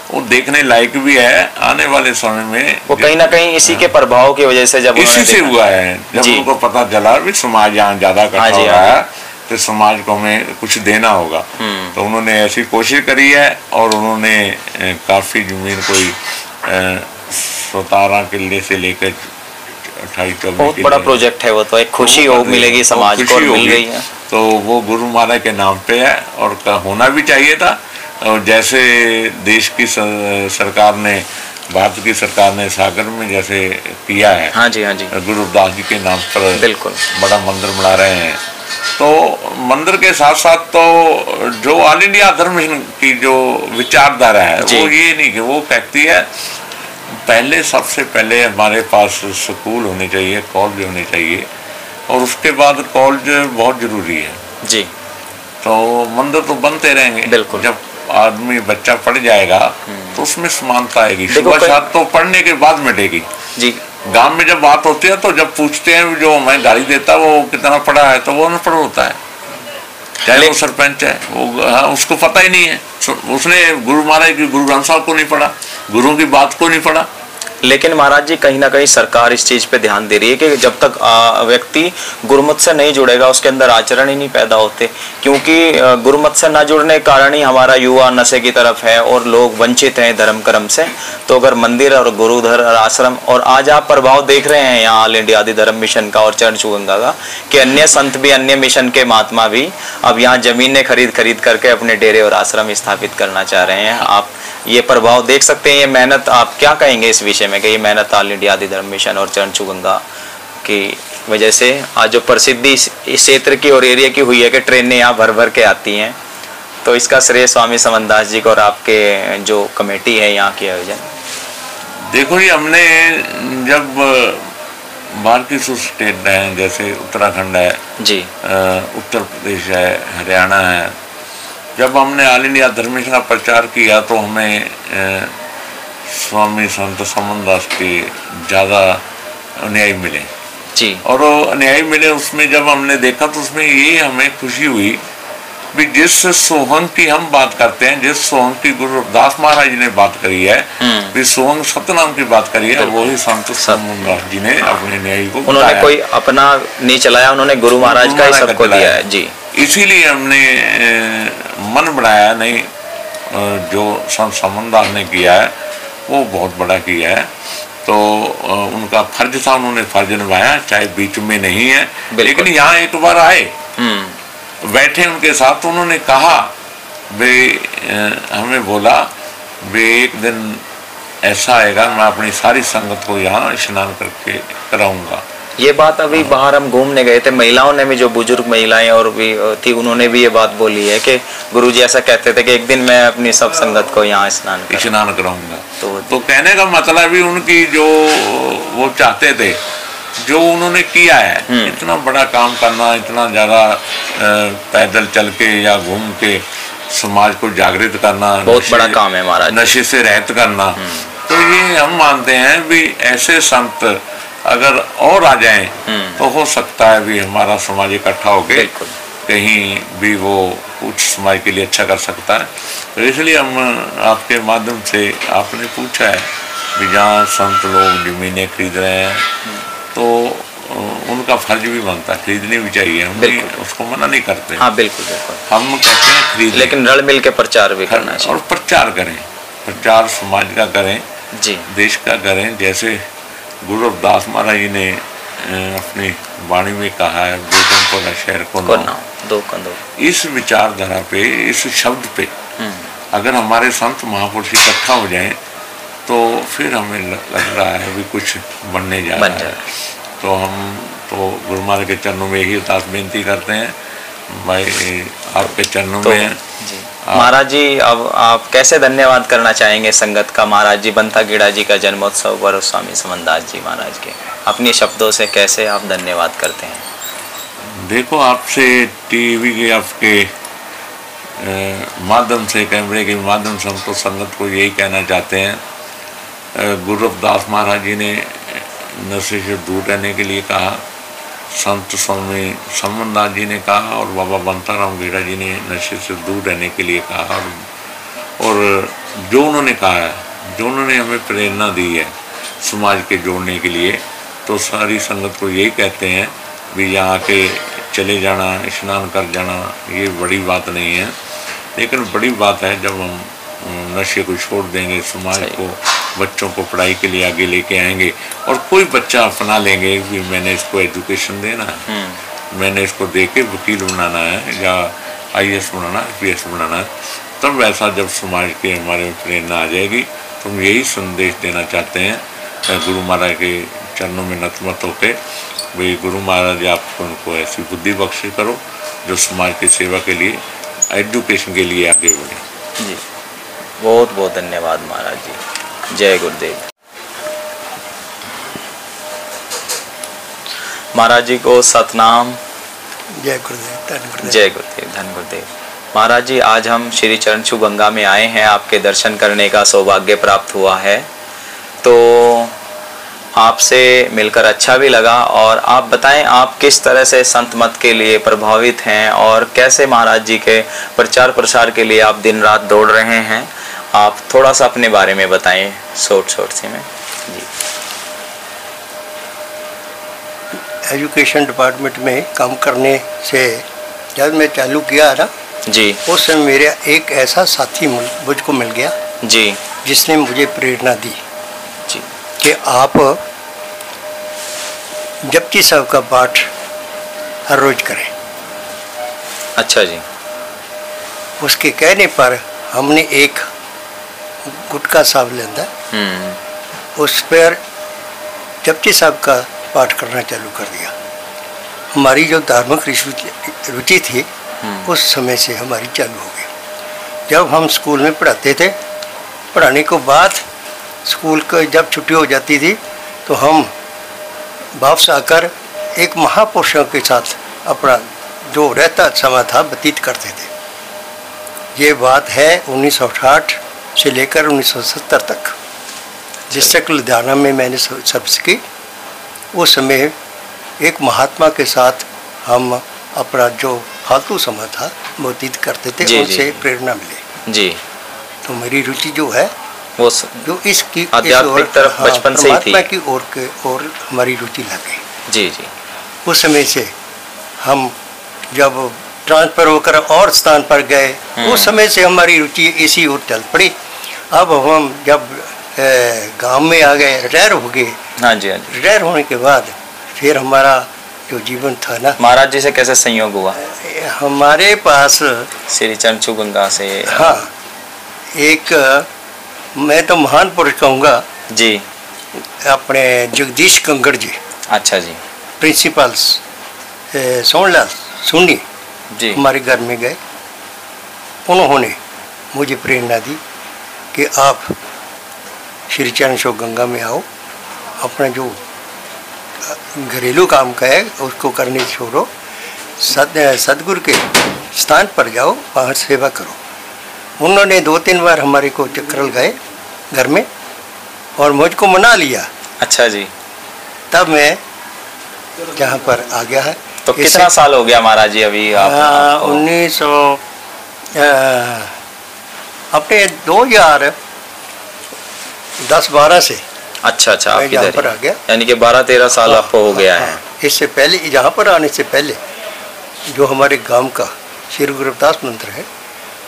Speaker 9: वो देखने लायक भी है। आने वाले समय में
Speaker 4: वो कहीं ना कहीं इसी के प्रभाव की वजह से, जब
Speaker 9: इसी से हुआ है, जब उनको पता चला भी समाज यहाँ ज्यादा इकट्ठा हो रहा है तो समाज को हमें कुछ देना होगा, तो उन्होंने ऐसी कोशिश करी है। और उन्होंने काफी जमीन कोई 17 किले से लेकर 28-24
Speaker 4: बहुत बड़ा प्रोजेक्ट है वो, तो एक खुशी हो मिलेगी समाज को, मिल गई है,
Speaker 9: तो वो गुरु महाराज के नाम पे है और होना भी चाहिए था। और जैसे देश की सरकार ने, भारत की सरकार ने सागर में जैसे किया है, हाँ जी हाँ जी, गुरु रविदास जी के नाम पर बिल्कुल बड़ा मंदिर बना रहे हैं, तो मंदिर के साथ साथ तो जो ऑल इंडिया धर्म की जो विचारधारा है वो ये नहीं कि वो कहती है पहले, सबसे पहले हमारे पास स्कूल होने चाहिए, कॉलेज होने चाहिए, और उसके बाद कॉलेज बहुत जरूरी है जी। तो मंदिर तो बनते रहेंगे, बिल्कुल, जब आदमी बच्चा पढ़ जाएगा तो उसमें समानता आएगी। सुबह शाम तो पढ़ने के बाद मिटेगी जी। गांव में जब बात होती है तो जब पूछते हैं जो हमें गाली देता है वो कितना पढ़ा है, तो वो अनपढ़ होता है, चाहे वो सरपंच है, वो उसको पता ही नहीं है, उसने गुरु महाराज की गुरु ग्रंथ साहब को नहीं पढ़ा, गुरुओं की बात को नहीं पढ़ा।
Speaker 4: लेकिन महाराज जी कहीं ना कहीं सरकार इस चीज पे ध्यान दे रही है कि जब तक व्यक्ति गुरुमत से नहीं जुड़ेगा उसके अंदर आचरण ही नहीं पैदा होते, क्योंकि गुरुमत से ना जुड़ने के कारण ही हमारा युवा नशे की तरफ है और लोग वंचित हैं धर्म कर्म से। तो अगर मंदिर और गुरुधर और आश्रम, और आज आप प्रभाव देख रहे हैं यहाँ ऑल इंडिया आदि धर्म मिशन का और चरण छू गंगा का, कि अन्य संत भी, अन्य मिशन के महात्मा भी अब यहाँ जमीनें खरीद करके अपने डेरे और आश्रम स्थापित करना चाह रहे हैं। आप ये प्रभाव देख सकते हैं, ये मेहनत, आप क्या कहेंगे इस विषय में कि ये मेहनत ऑल इंडिया आदि धर्म मिशन और चरण छू गंगा की वजह से आज जो प्रसिद्धि इस क्षेत्र की और एरिया की हुई है कि ट्रेनें यहाँ भर भर के आती हैं, तो इसका श्रेय स्वामी समनदास जी को और आपके जो कमेटी है यहाँ की आयोजन?
Speaker 9: देखो जी, हमने जब बाहर की स्टेट है, जैसे उत्तराखंड है जी, उत्तर प्रदेश है, हरियाणा है, जब हमने ऑल इंडिया धर्म मिशन का प्रचार किया तो हमें स्वामी संत समनदास के ज़्यादा अनुयायी मिले।
Speaker 4: जी।
Speaker 9: और वो अनुयायी मिले, उसमें जब हमने देखा तो उसमें ये हमें खुशी हुई भी जिस सोहंग की हम बात करते हैं, जिस सोहंग की गुरु रविदास महाराज जी ने बात करी है, भी सोहंग सतनाम की बात करी है, वही संत समनदास जी ने अपने न्यायी को
Speaker 4: उन्होंने कोई अपना नहीं चलाया, उन्होंने गुरु महाराज का ही सबको दिया है जी। इसीलिए
Speaker 9: हमने मन बढ़ाया, नहीं जो संत समनदास ने किया है वो बहुत बड़ा किया है, तो उनका फर्ज था, उन्होंने फर्ज निभाया, चाहे बीच में नहीं है, लेकिन यहाँ एक बार आए, बैठे उनके साथ, तो उन्होंने कहा वे हमें बोला वे एक दिन ऐसा आएगा मैं अपनी सारी संगत को यहाँ स्नान करके कराऊंगा।
Speaker 4: ये बात अभी बाहर हम घूमने गए थे, महिलाओं ने भी, जो बुजुर्ग महिलाएं और भी थी, उन्होंने भी ये बात बोली है कि गुरुजी ऐसा कहते थे कि एक दिन मैं अपनी सब संगत को यहाँ स्नान
Speaker 9: कराऊंगा। तो कहने का मतलब भी उनकी जो वो चाहते थे, जो उन्होंने किया है, इतना बड़ा काम करना, इतना ज़्यादा पैदल चल के या घूम के समाज को जागृत करना,
Speaker 4: बहुत बड़ा काम है महाराज,
Speaker 9: नशे से रहित करना, तो ये हम मानते हैं भी ऐसे संत अगर और आ जाएं तो हो सकता है भी हमारा समाज इकट्ठा होके कहीं भी वो उच्च समाज के लिए अच्छा कर सकता है। तो इसलिए हम आपके माध्यम से, आपने पूछा है भी जहाँ संत लोग जमीनें खरीद रहे हैं तो उनका फर्ज भी बनता है, खरीदनी भी चाहिए, हम उसको मना नहीं करते।
Speaker 4: हाँ बिल्कुल बिल्कुल,
Speaker 9: हम कहते हैं खरीद,
Speaker 4: लेकिन रल मिल के प्रचार भी करना चाहिए,
Speaker 9: और प्रचार करें, प्रचार समाज का करें
Speaker 4: जी, देश
Speaker 9: का करें। जैसे गुरु रविदास महाराज जी ने अपनी वाणी में कहा है, बेगमपुरा शहर को दो कंदो, इस विचारधारा पे, इस शब्द पे अगर हमारे संत महापुरुष इकट्ठा हो जाएं तो फिर हमें लग रहा है भी कुछ बनने जा रहा है। तो हम तो गुरु महाराज के चरणों में ही अरदास बेनती करते हैं, भाई आपके चरणों में है।
Speaker 4: महाराज जी, अब आप कैसे धन्यवाद करना चाहेंगे संगत का? महाराज जी बंथागीड़ा जी का जन्मोत्सव पर स्वामी समनदास जी महाराज के अपने शब्दों से कैसे आप धन्यवाद करते हैं?
Speaker 9: देखो, आपसे टीवी के आपके माध्यम से, कैमरे के माध्यम से हम तो संगत को यही कहना चाहते हैं, गुरु रविदास महाराज जी ने नशे से दूर रहने के लिए कहा, संत स्वामी समनदास जी ने कहा, और बाबा बंताराम गीड़ा जी ने नशे से दूर रहने के लिए कहा, और जो उन्होंने कहा है, जो उन्होंने हमें प्रेरणा दी है समाज के जोड़ने के लिए, तो सारी संगत को यही कहते हैं भी यहाँ के चले जाना, स्नान कर जाना, ये बड़ी बात नहीं है, लेकिन बड़ी बात है जब हम नशे को छोड़ देंगे, समाज को, बच्चों को पढ़ाई के लिए आगे लेके आएंगे, और कोई बच्चा अपना लेंगे कि मैंने इसको एजुकेशन देना है, मैंने इसको दे के वकील बनाना है या IAS बनाना है, PS बनाना है, तब ऐसा जब समाज के हमारे में प्रेरणा आ जाएगी, तो हम यही संदेश देना चाहते हैं गुरु महाराज के चरणों में नतमत होकर, भाई गुरु महाराज आप उनको ऐसी बुद्धि बख्शे करो जो समाज की सेवा के लिए, एजुकेशन के लिए आगे बढ़े।
Speaker 4: जी, बहुत बहुत धन्यवाद महाराज जी। जय गुरुदेव। महाराज जी को सतनाम।
Speaker 10: जय गुरुदेव, धन गुरुदेव।
Speaker 4: जय गुरुदेव, धन गुरुदेव। महाराज जी, आज हम श्री चरण छू गंगा में आए हैं, आपके दर्शन करने का सौभाग्य प्राप्त हुआ है, तो आपसे मिलकर अच्छा भी लगा। और आप बताएं, आप किस तरह से संत मत के लिए प्रभावित हैं और कैसे महाराज जी के प्रचार प्रसार के लिए आप दिन रात दौड़ रहे हैं, आप थोड़ा सा अपने बारे में बताएं शॉर्ट से में जी।
Speaker 10: एजुकेशन डिपार्टमेंट में काम करने से जब मैं चालू किया ना
Speaker 4: जी,
Speaker 10: उस समय मेरा एक ऐसा साथी मुझको मिल गया
Speaker 4: जी,
Speaker 10: जिसने मुझे प्रेरणा दी
Speaker 4: जी
Speaker 10: कि आप जपजी साहब का पाठ हर रोज करें।
Speaker 4: अच्छा जी।
Speaker 10: उसके कहने पर हमने एक गुटका साहब लेंदा, उस पर जपजी साहब का पाठ करना चालू कर दिया। हमारी जो धार्मिक रुचि थी उस समय से हमारी चालू हो गई। जब हम स्कूल में पढ़ाते थे, पढ़ाने के बाद स्कूल को जब छुट्टी हो जाती थी तो हम वापस आकर एक महापुरुषों के साथ अपना जो रहता समय था व्यतीत करते थे। ये बात है 1968 से लेकर 1970 तक, जिस तक लुधियाना में मैंने सर्विस की। उस समय एक महात्मा के साथ हम अपना जो फालतू समय था व्यतीत करते थे, उनसे प्रेरणा मिले
Speaker 4: जी।
Speaker 10: तो मेरी रुचि जो है
Speaker 4: वो
Speaker 10: जो इसकी
Speaker 4: आध्यात्मिक तरफ बचपन से ही थी,
Speaker 10: परमात्मा की ओर हमारी रुचि लग गई।
Speaker 4: जी जी।
Speaker 10: उस समय से हम जब ट्रांसफर होकर और स्थान पर गए, उस समय से हमारी रुचि इसी ओर चल पड़ी। अब हम जब गांव में आ गए, रिटायर हो गए।
Speaker 4: हाँ जी हाँ जी।
Speaker 10: रिटायर होने के बाद फिर हमारा जो जीवन था ना,
Speaker 4: महाराज जी से कैसे संयोग हुआ?
Speaker 10: हमारे पास
Speaker 4: श्री चंचू गंगा से,
Speaker 10: हाँ, एक मैं तो महान पुरुष कहूँगा
Speaker 4: जी,
Speaker 10: अपने जगदीश कंगड़ जी।
Speaker 4: अच्छा जी।
Speaker 10: प्रिंसिपल सोनलाल सुन्नी
Speaker 4: जी
Speaker 10: हमारे घर में गए। उन्होंने मुझे प्रेरणा दी कि आप श्री चंचू गंगा में आओ, अपना जो घरेलू काम का है उसको करने छोड़ो, सदगुरु के स्थान पर जाओ, वहाँ सेवा करो। उन्होंने 2-3 बार हमारे को चक्कर लगाए घर में और मुझको मना लिया।
Speaker 4: अच्छा जी।
Speaker 10: तब मैं जहाँ पर आ गया है।
Speaker 4: तो कितना साल हो गया महाराज जी अभी आप?
Speaker 10: 1900 अपने 2010-12 से।
Speaker 4: अच्छा अच्छा, आप
Speaker 10: यहाँ पर आ गया,
Speaker 4: यानी कि 12-13 साल आपको हो गया है।
Speaker 10: इससे पहले, यहाँ पर आने से पहले जो हमारे गांव का श्री गुरु रविदास मंदिर है,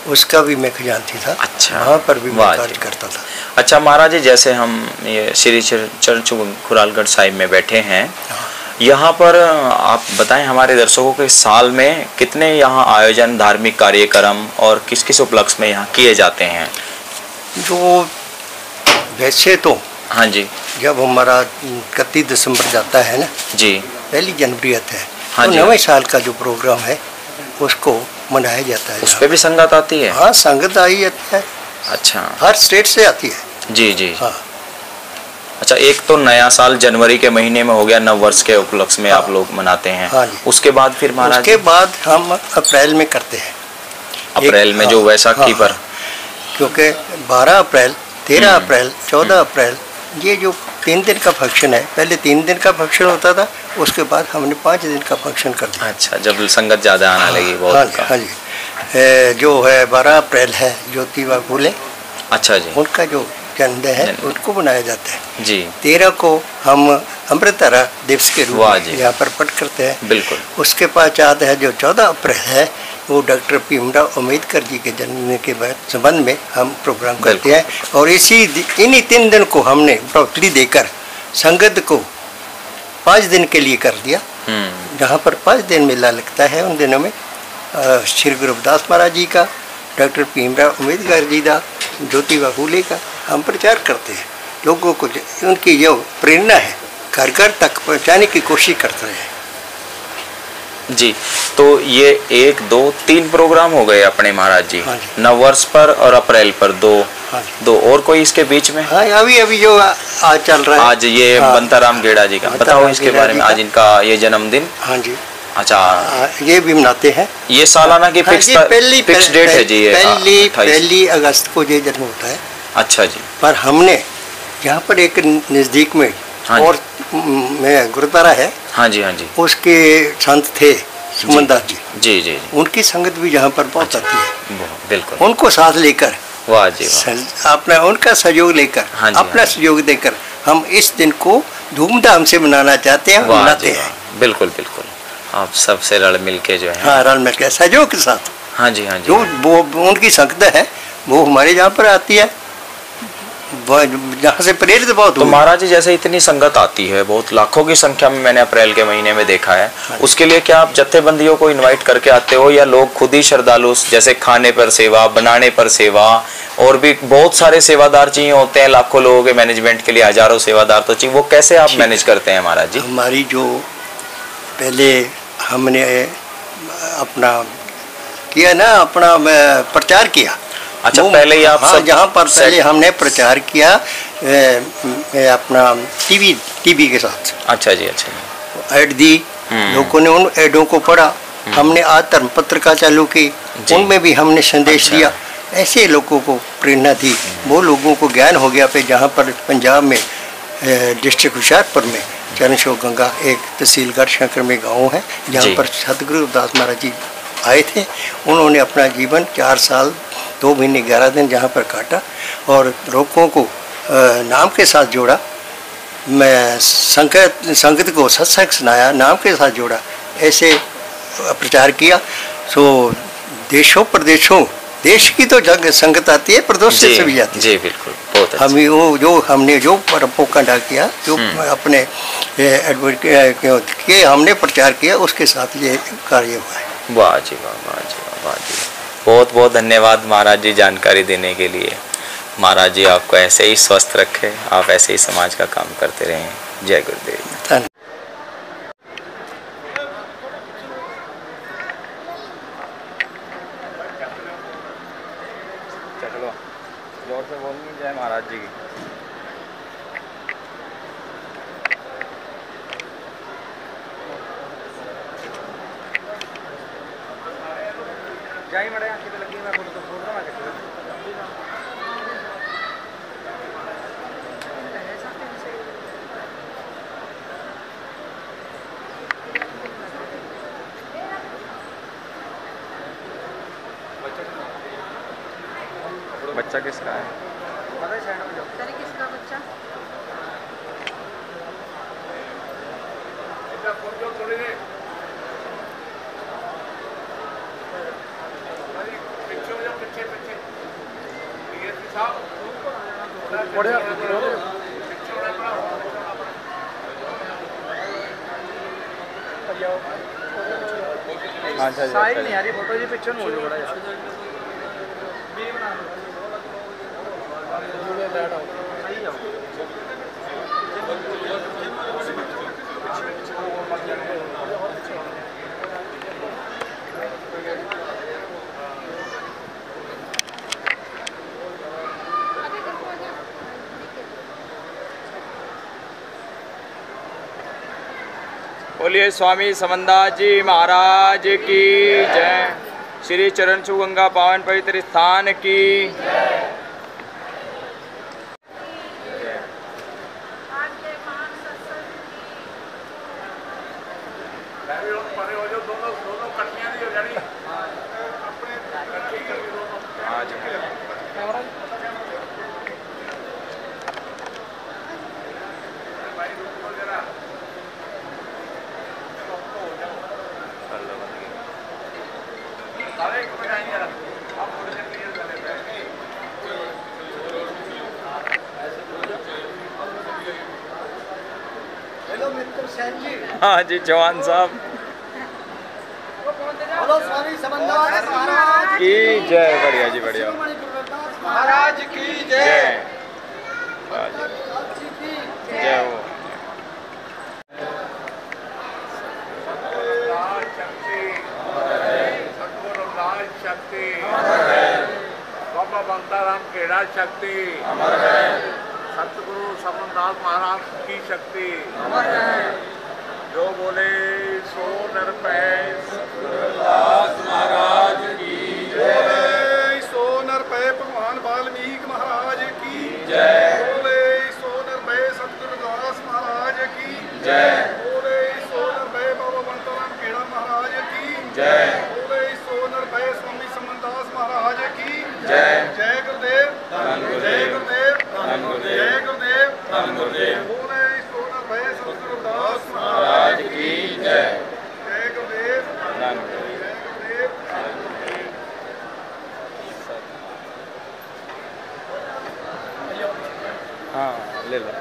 Speaker 10: उसका भी मैं खजांची था।
Speaker 4: अच्छा,
Speaker 10: वहाँ पर भी मैं कार्य करता था।
Speaker 4: अच्छा महाराज जी, जैसे हम ये श्री चंचू खुरालगढ़ साहिब में बैठे हैं, यहाँ पर आप बताएं हमारे दर्शकों के साल में कितने यहाँ आयोजन, धार्मिक कार्यक्रम और किस किस उपलक्ष्य में यहाँ किए जाते हैं?
Speaker 10: जो वैसे तो
Speaker 4: हाँ जी,
Speaker 10: जब हमारा 31 दिसंबर जाता है ना
Speaker 4: जी,
Speaker 10: 1 जनवरी आता है,
Speaker 4: हाँ
Speaker 10: तो
Speaker 4: जी,
Speaker 10: नवे साल का जो प्रोग्राम है उसको मनाया जाता है।
Speaker 4: उस पे भी संगत आती है?
Speaker 10: हाँ, संगत आई जाती है।
Speaker 4: अच्छा,
Speaker 10: हर स्टेट से आती है।
Speaker 4: जी जी।
Speaker 10: हाँ।
Speaker 4: अच्छा, एक तो नया साल जनवरी के महीने में हो गया, नव वर्ष के उपलक्ष्य में आप लोग मनाते हैं।
Speaker 10: हाँ जी।
Speaker 4: उसके बाद फिर महाराज?
Speaker 10: उसके बाद हम अप्रैल में करते हैं।
Speaker 4: अप्रैल में जो वैसाखी पर,
Speaker 10: क्योंकि 12 अप्रैल, 13 अप्रैल, 14 अप्रैल, ये जो 3 दिन का फंक्शन है, पहले 3 दिन का फंक्शन होता था, उसके बाद हमने 5 दिन का फंक्शन कर दिया।
Speaker 4: अच्छा, जब संगत ज़्यादा आना लगी बहुत।
Speaker 10: हाँ जी। जो है 12 अप्रैल है ज्योतिबा फूले,
Speaker 4: अच्छा जी,
Speaker 10: उनका जो जन्मदिन है उनको बनाया जाता है
Speaker 4: जी।
Speaker 10: 13 को हम अमृतधारा दिवस के रूप में यहाँ पर पठ करते हैं।
Speaker 4: बिल्कुल।
Speaker 10: उसके पश्चात है जो 14 अप्रैल है, वो डॉक्टर भीमराव अम्बेडकर जी के जन्मदिन के संबंध में हम प्रोग्राम करते हैं। और इन्हीं 3 दिन को हमने बढ़ोतरी देकर संगत को 5 दिन के लिए कर दिया। जहाँ पर 5 दिन मेला लगता है, उन दिनों में श्री गुरु रविदास महाराज जी का, डॉक्टर भीमराव अम्बेडकर जी का, ज्योतिबा फूले का हम प्रचार करते हैं। लोगों को उनकी जो प्रेरणा है घर घर तक पहुँचाने की कोशिश करते हैं।
Speaker 4: जी, तो ये 1, 2, 3 प्रोग्राम हो गए अपने महाराज जी।
Speaker 10: हाँ जी।
Speaker 4: नव वर्ष पर और अप्रैल पर 2।
Speaker 10: हाँ,
Speaker 4: 2 और कोई इसके बीच में?
Speaker 10: हाँ, अभी जो आज चल रहा है,
Speaker 4: आज ये बंताराम गेड़ा जी का, बताओ इसके बारे में। आज इनका ये जन्मदिन।
Speaker 10: हाँ जी।
Speaker 4: अच्छा,
Speaker 10: ये भी मनाते हैं।
Speaker 4: ये सालाना की फिक्स डेट है जी?
Speaker 10: पहली अगस्त को ये जन्म होता है।
Speaker 4: अच्छा जी।
Speaker 10: पर हमने यहाँ पर एक नज़दीक में और में गुरुद्वारा है।
Speaker 4: हाँ जी हाँ जी।
Speaker 10: उसके संत थे सुमनदास जी।
Speaker 4: जी जी।
Speaker 10: उनकी संगत भी यहाँ पर बहुत आती है।
Speaker 4: बिल्कुल।
Speaker 10: उनको साथ लेकर,
Speaker 4: वाह जी,
Speaker 10: अपना उनका सहयोग लेकर, अपना सहयोग देकर हम इस दिन को धूमधाम से मनाना चाहते हैं, मनाते हैं।
Speaker 4: बिल्कुल बिल्कुल, आप सबसे रल मिल के जो है।
Speaker 10: हाँ, रल मिल के सहयोग के साथ।
Speaker 4: हाँ जी हाँ जी।
Speaker 10: जो वो उनकी संगत है वो हमारे यहाँ पर आती है, जहाँ से प्रेरित बहुत।
Speaker 4: तो महाराज जी, जैसे इतनी संगत आती है, बहुत लाखों की संख्या में मैंने अप्रैल के महीने में देखा है, उसके लिए क्या आप जत्थेबंदियों को इनवाइट करके आते हो, या लोग खुद ही श्रद्धालु, जैसे खाने पर सेवा, बनाने पर सेवा, और भी बहुत सारे सेवादार चाहिए होते हैं, लाखों लोगों के मैनेजमेंट के लिए हजारों सेवादार तो चाहिए, वो कैसे आप मैनेज करते हैं महाराज जी?
Speaker 10: हमारी जो पहले हमने अपना किया ना, अपना प्रचार किया।
Speaker 4: अच्छा, पहले ही आप सब
Speaker 10: जहाँ पर पहले हमने प्रचार किया अपना टीवी के साथ।
Speaker 4: अच्छा जी। अच्छा,
Speaker 10: ऐड दी, लोगों ने उन ऐडों को पढ़ा। हमने आज धर्म पत्रिका चालू की, उनमें भी हमने संदेश दिया। ऐसे लोगों को प्रेरणा दी, वो लोगों को ज्ञान हो गया। पे जहाँ पर पंजाब में डिस्ट्रिक्ट हुशियारपुर में चरणछोह गंगा एक तहसील गढ़शंकर में गांव है, जहाँ पर सतगुरु रविदास महाराज जी आए थे। उन्होंने अपना जीवन 4 साल 2 महीने 11 दिन जहाँ पर काटा और लोगों को नाम के साथ जोड़ा। मैं संगत को सत्संग सुनाया, नाम के साथ जोड़ा, ऐसे प्रचार किया। सो देशों प्रदेशों देश की तो जग संगत आती है, प्रदेश से भी आती है।
Speaker 4: जी बिल्कुल, बहुत अच्छा।
Speaker 10: हम हमने जो प्रोपेगेंडा किया, जो अपने एडवोकेट के हमने प्रचार किया, उसके साथ ये कार्य हुआ है।
Speaker 4: वाह जी वाह, वाह जी वाह, वाह जी। बहुत बहुत धन्यवाद महाराज जी जानकारी देने के लिए। महाराज जी आपको ऐसे ही स्वस्थ रखे, आप ऐसे ही समाज का काम करते रहें। जय गुरुदेव।
Speaker 10: धन्यवाद।
Speaker 4: चलो जोर से बोलनी जय महाराज जी की। जय मड़े आंखें पे लगी, मैं फोटो फोड़ रहा हूं। बच्चा किसका है?
Speaker 11: किसका बच्चा?
Speaker 4: साइड नहीं आ रही फोटो जी, पिक्चर हो बड़ा यार। बोलिए स्वामी समन्दास जी महाराज की जय। श्री चरणछोह गंगा पावन पवित्र स्थान की हाँ जी चौहान साहब की जय। बढ़िया जी बढ़िया,
Speaker 5: महाराज की जय।
Speaker 4: जय हो।
Speaker 9: शक्ति बाबा बंताराम केड़ा शक्ति, सतगुरु समन्दास महाराज की शक्ति। जो बोले सो निरपय सतगुरुदास महाराज की जय।
Speaker 5: सो निरपय भगवान वाल्मीकि महाराज की
Speaker 9: जय।
Speaker 5: बोले सो निरपय सतगुरुदास महाराज की
Speaker 9: जय।
Speaker 5: बोले सो निरपय बाबा बंताराम केड़ा महाराज की
Speaker 9: जय।
Speaker 5: बोले सो निरपय स्वामी समन्दास महाराज की
Speaker 9: जय।
Speaker 5: जय गुरुदेव, जय गुरुदेव,
Speaker 9: धन गुरुदेव,
Speaker 5: जय गुरुदेव,
Speaker 9: धन गुरुदेव।
Speaker 5: बोले सो निरपय सतगुरुदास
Speaker 9: महाराज की जय।
Speaker 5: जय गुरुदेव,
Speaker 4: धन
Speaker 5: जय गुरुदेव।
Speaker 4: हाँ ले लो।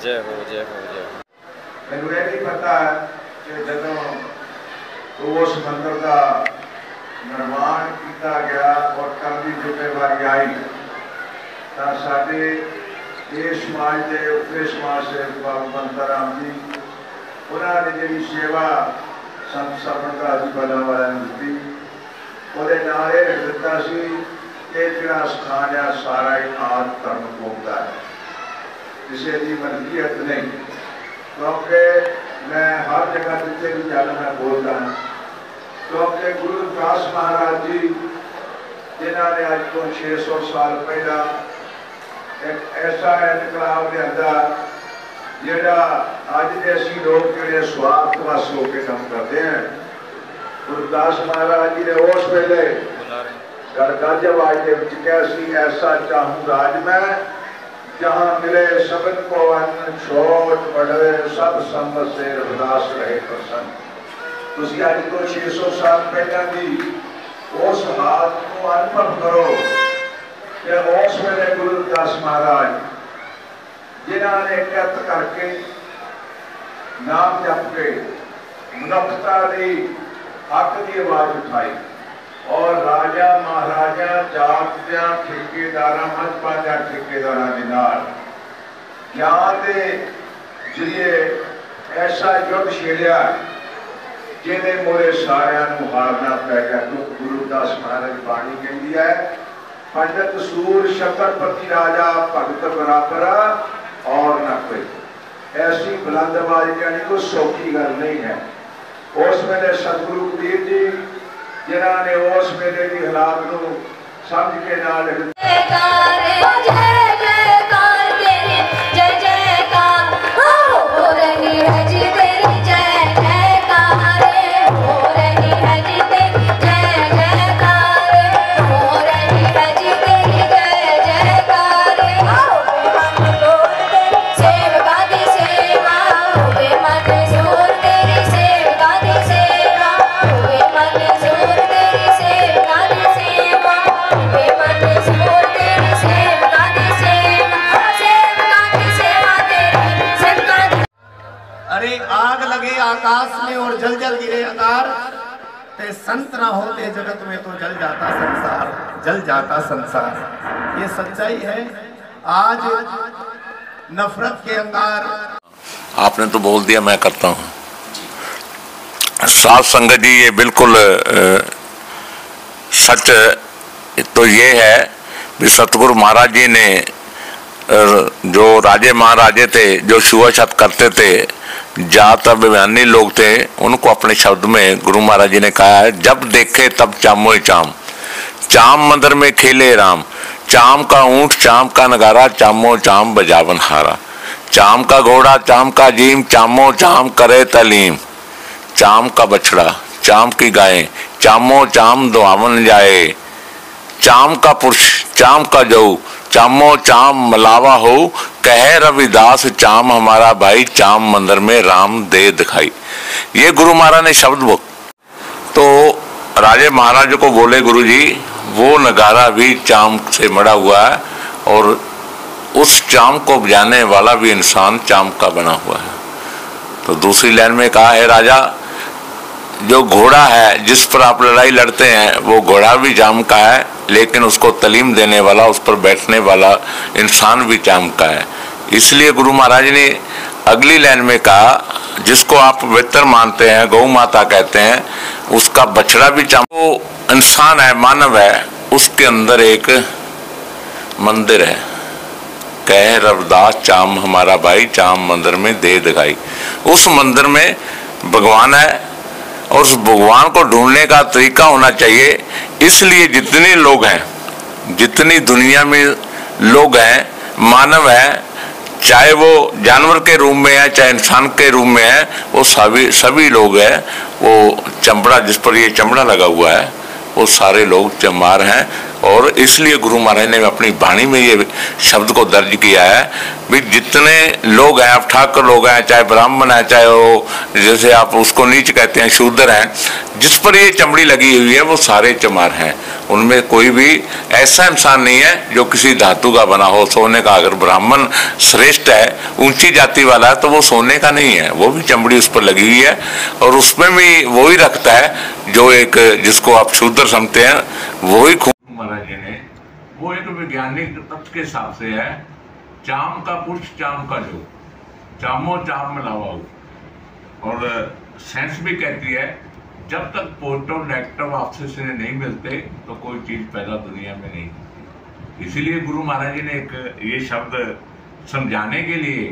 Speaker 4: जय हो, जय हो, जय हो।
Speaker 2: मैनू यह नहीं पता कि जदों उस मंदिर का निर्माण किया गया और करने की जिम्मेवारी आई तो साडे देश समाज के उपले समाज से बाबा बंता राम जी उन्होंने जी सेवा संत सरवण दास जी बल्ला वाले दी वो नाल लिख दिता सी कि जो स्थान है सारा ही आद धर्म कौम का है, किसी की मलकीयत नहीं। क्योंकि मैं हर जगह जितने भी जाना मैं बोलता हूँ, क्योंकि गुरु रविदास महाराज जी जिन्होंने अज को 600 साल पहला एक ऐसा इनकलाब लिया जोड़ा अज के असी लोग जो स्वार्थ वस होकर काम करते हैं। गुरु रविदास महाराज जी ने उस वेले गड़गज आवाज के कहा सी ऐसा चाहूँ राज मैं जहाँ मिले सबन को अन्न छोट बड़े सब संबत से रविदास रहे प्रसन्न। तुम अज को 600 साल पहला की उस हाथ को अनुभव करो कि उस वेले गुरु रविदास महाराज जिन्होंने कित करके नाम जप के मनुखता की हक की आवाज उठाई और राजा महाराजा जातिया ठेकेदार मजबाजा ठेकेदार के नाल ज्ञान के जरिए ऐसा युद्ध छेड़िया जिन्हें मोरे सारिया हारना पै गया। क्योंकि गुरु रविदास महाराज बाणी कहती है पंडित सूर शतरपति राजा भगत बराबर और न कोई। ऐसी बुलंदबाजी यानी कोई सौखी गल नहीं है। उस वेले सतगुरु कबीर जी जिन्होंने उस वेले की हालात को समझ के नाल
Speaker 12: आकाश में और जल जल गिरे अतार ते संत ना होते जगत में तो जल जाता संसार, जल जाता संसार। ये सच्चाई है। आज नफरत के अंगार
Speaker 9: आपने तो बोल दिया, मैं करता हूँ। साध संगत जी ये बिल्कुल सच तो ये है कि सतगुरु महाराज जी ने जो राजे महाराजे थे जो छुआछूत करते थे, जात अभिमानी लोग थे, उनको अपने शब्द में गुरु महाराज जी ने कहा है जब देखे तब चामो चाम, चाम मंदिर में खेले राम, चाम का ऊंट चाम का नगारा, चामो चाम बजावन हारा, चाम का घोड़ा चाम का जीम, चामो चाम करे तलीम, चाम का बछड़ा चाम की गायें, चामो चाम दुआवन जाए, चाम का पुरुष चाम का जऊ, चामो चाम मलावा हो, कहे रविदास चाम हमारा भाई, चाम मंदिर में राम दे दिखाई। ये गुरु महाराज ने शब्द बोल तो राजे महाराज को बोले गुरु जी वो नगारा भी चाम से मड़ा हुआ है और उस चाम को बजाने वाला भी इंसान चाम का बना हुआ है। तो दूसरी लाइन में कहा है राजा जो घोड़ा है जिस पर आप लड़ाई लड़ते हैं वो घोड़ा भी चाम का है, लेकिन उसको तालीम देने वाला, उस पर बैठने वाला इंसान भी चाम का है। इसलिए गुरु महाराज ने अगली लाइन में कहा जिसको आप पवित्र मानते हैं, गौ माता कहते हैं, उसका बछड़ा भी चाम, वो इंसान है, मानव है, उसके अंदर एक मंदिर है। कह रविदास चाम हमारा भाई, चाम मंदिर में दे दिखाई। उस मंदिर में भगवान है और उस भगवान को ढूंढने का तरीका होना चाहिए। इसलिए जितने लोग हैं, जितनी दुनिया में लोग हैं, मानव हैं, चाहे वो जानवर के रूप में है चाहे इंसान के रूप में है, वो सभी लोग हैं। वो चमड़ा जिस पर ये चमड़ा लगा हुआ है वो सारे लोग चमार हैं और इसलिए गुरु महाराज ने अपनी वाणी में ये शब्द को दर्ज किया है भी जितने लोग हैं, आप ठाकुर लोग हैं, चाहे ब्राह्मण है, चाहे वो जैसे आप उसको नीच कहते हैं शूद्र हैं, जिस पर ये चमड़ी लगी हुई है वो सारे चमार हैं। उनमें कोई भी ऐसा इंसान नहीं है जो किसी धातु का बना हो, सोने का। अगर ब्राह्मण श्रेष्ठ है, ऊंची जाति वाला है, तो वो सोने का नहीं है, वो भी चमड़ी उस पर लगी हुई है और उसमें भी वो ही रखता है जो एक जिसको आप शूद्र समझते हैं, वो ही महाराज जी ने वो एक वैज्ञानिक तथ्य के हिसाब से है, चाम का पुरुष चाम का जो, चामो चाम मिलावा हो। और साइंस भी कहती है जब तक पॉजिटिव नेगेटिव आपस से नहीं मिलते तो कोई चीज पैदा दुनिया में नहीं होती। इसीलिए गुरु महाराज जी ने एक ये शब्द समझाने के लिए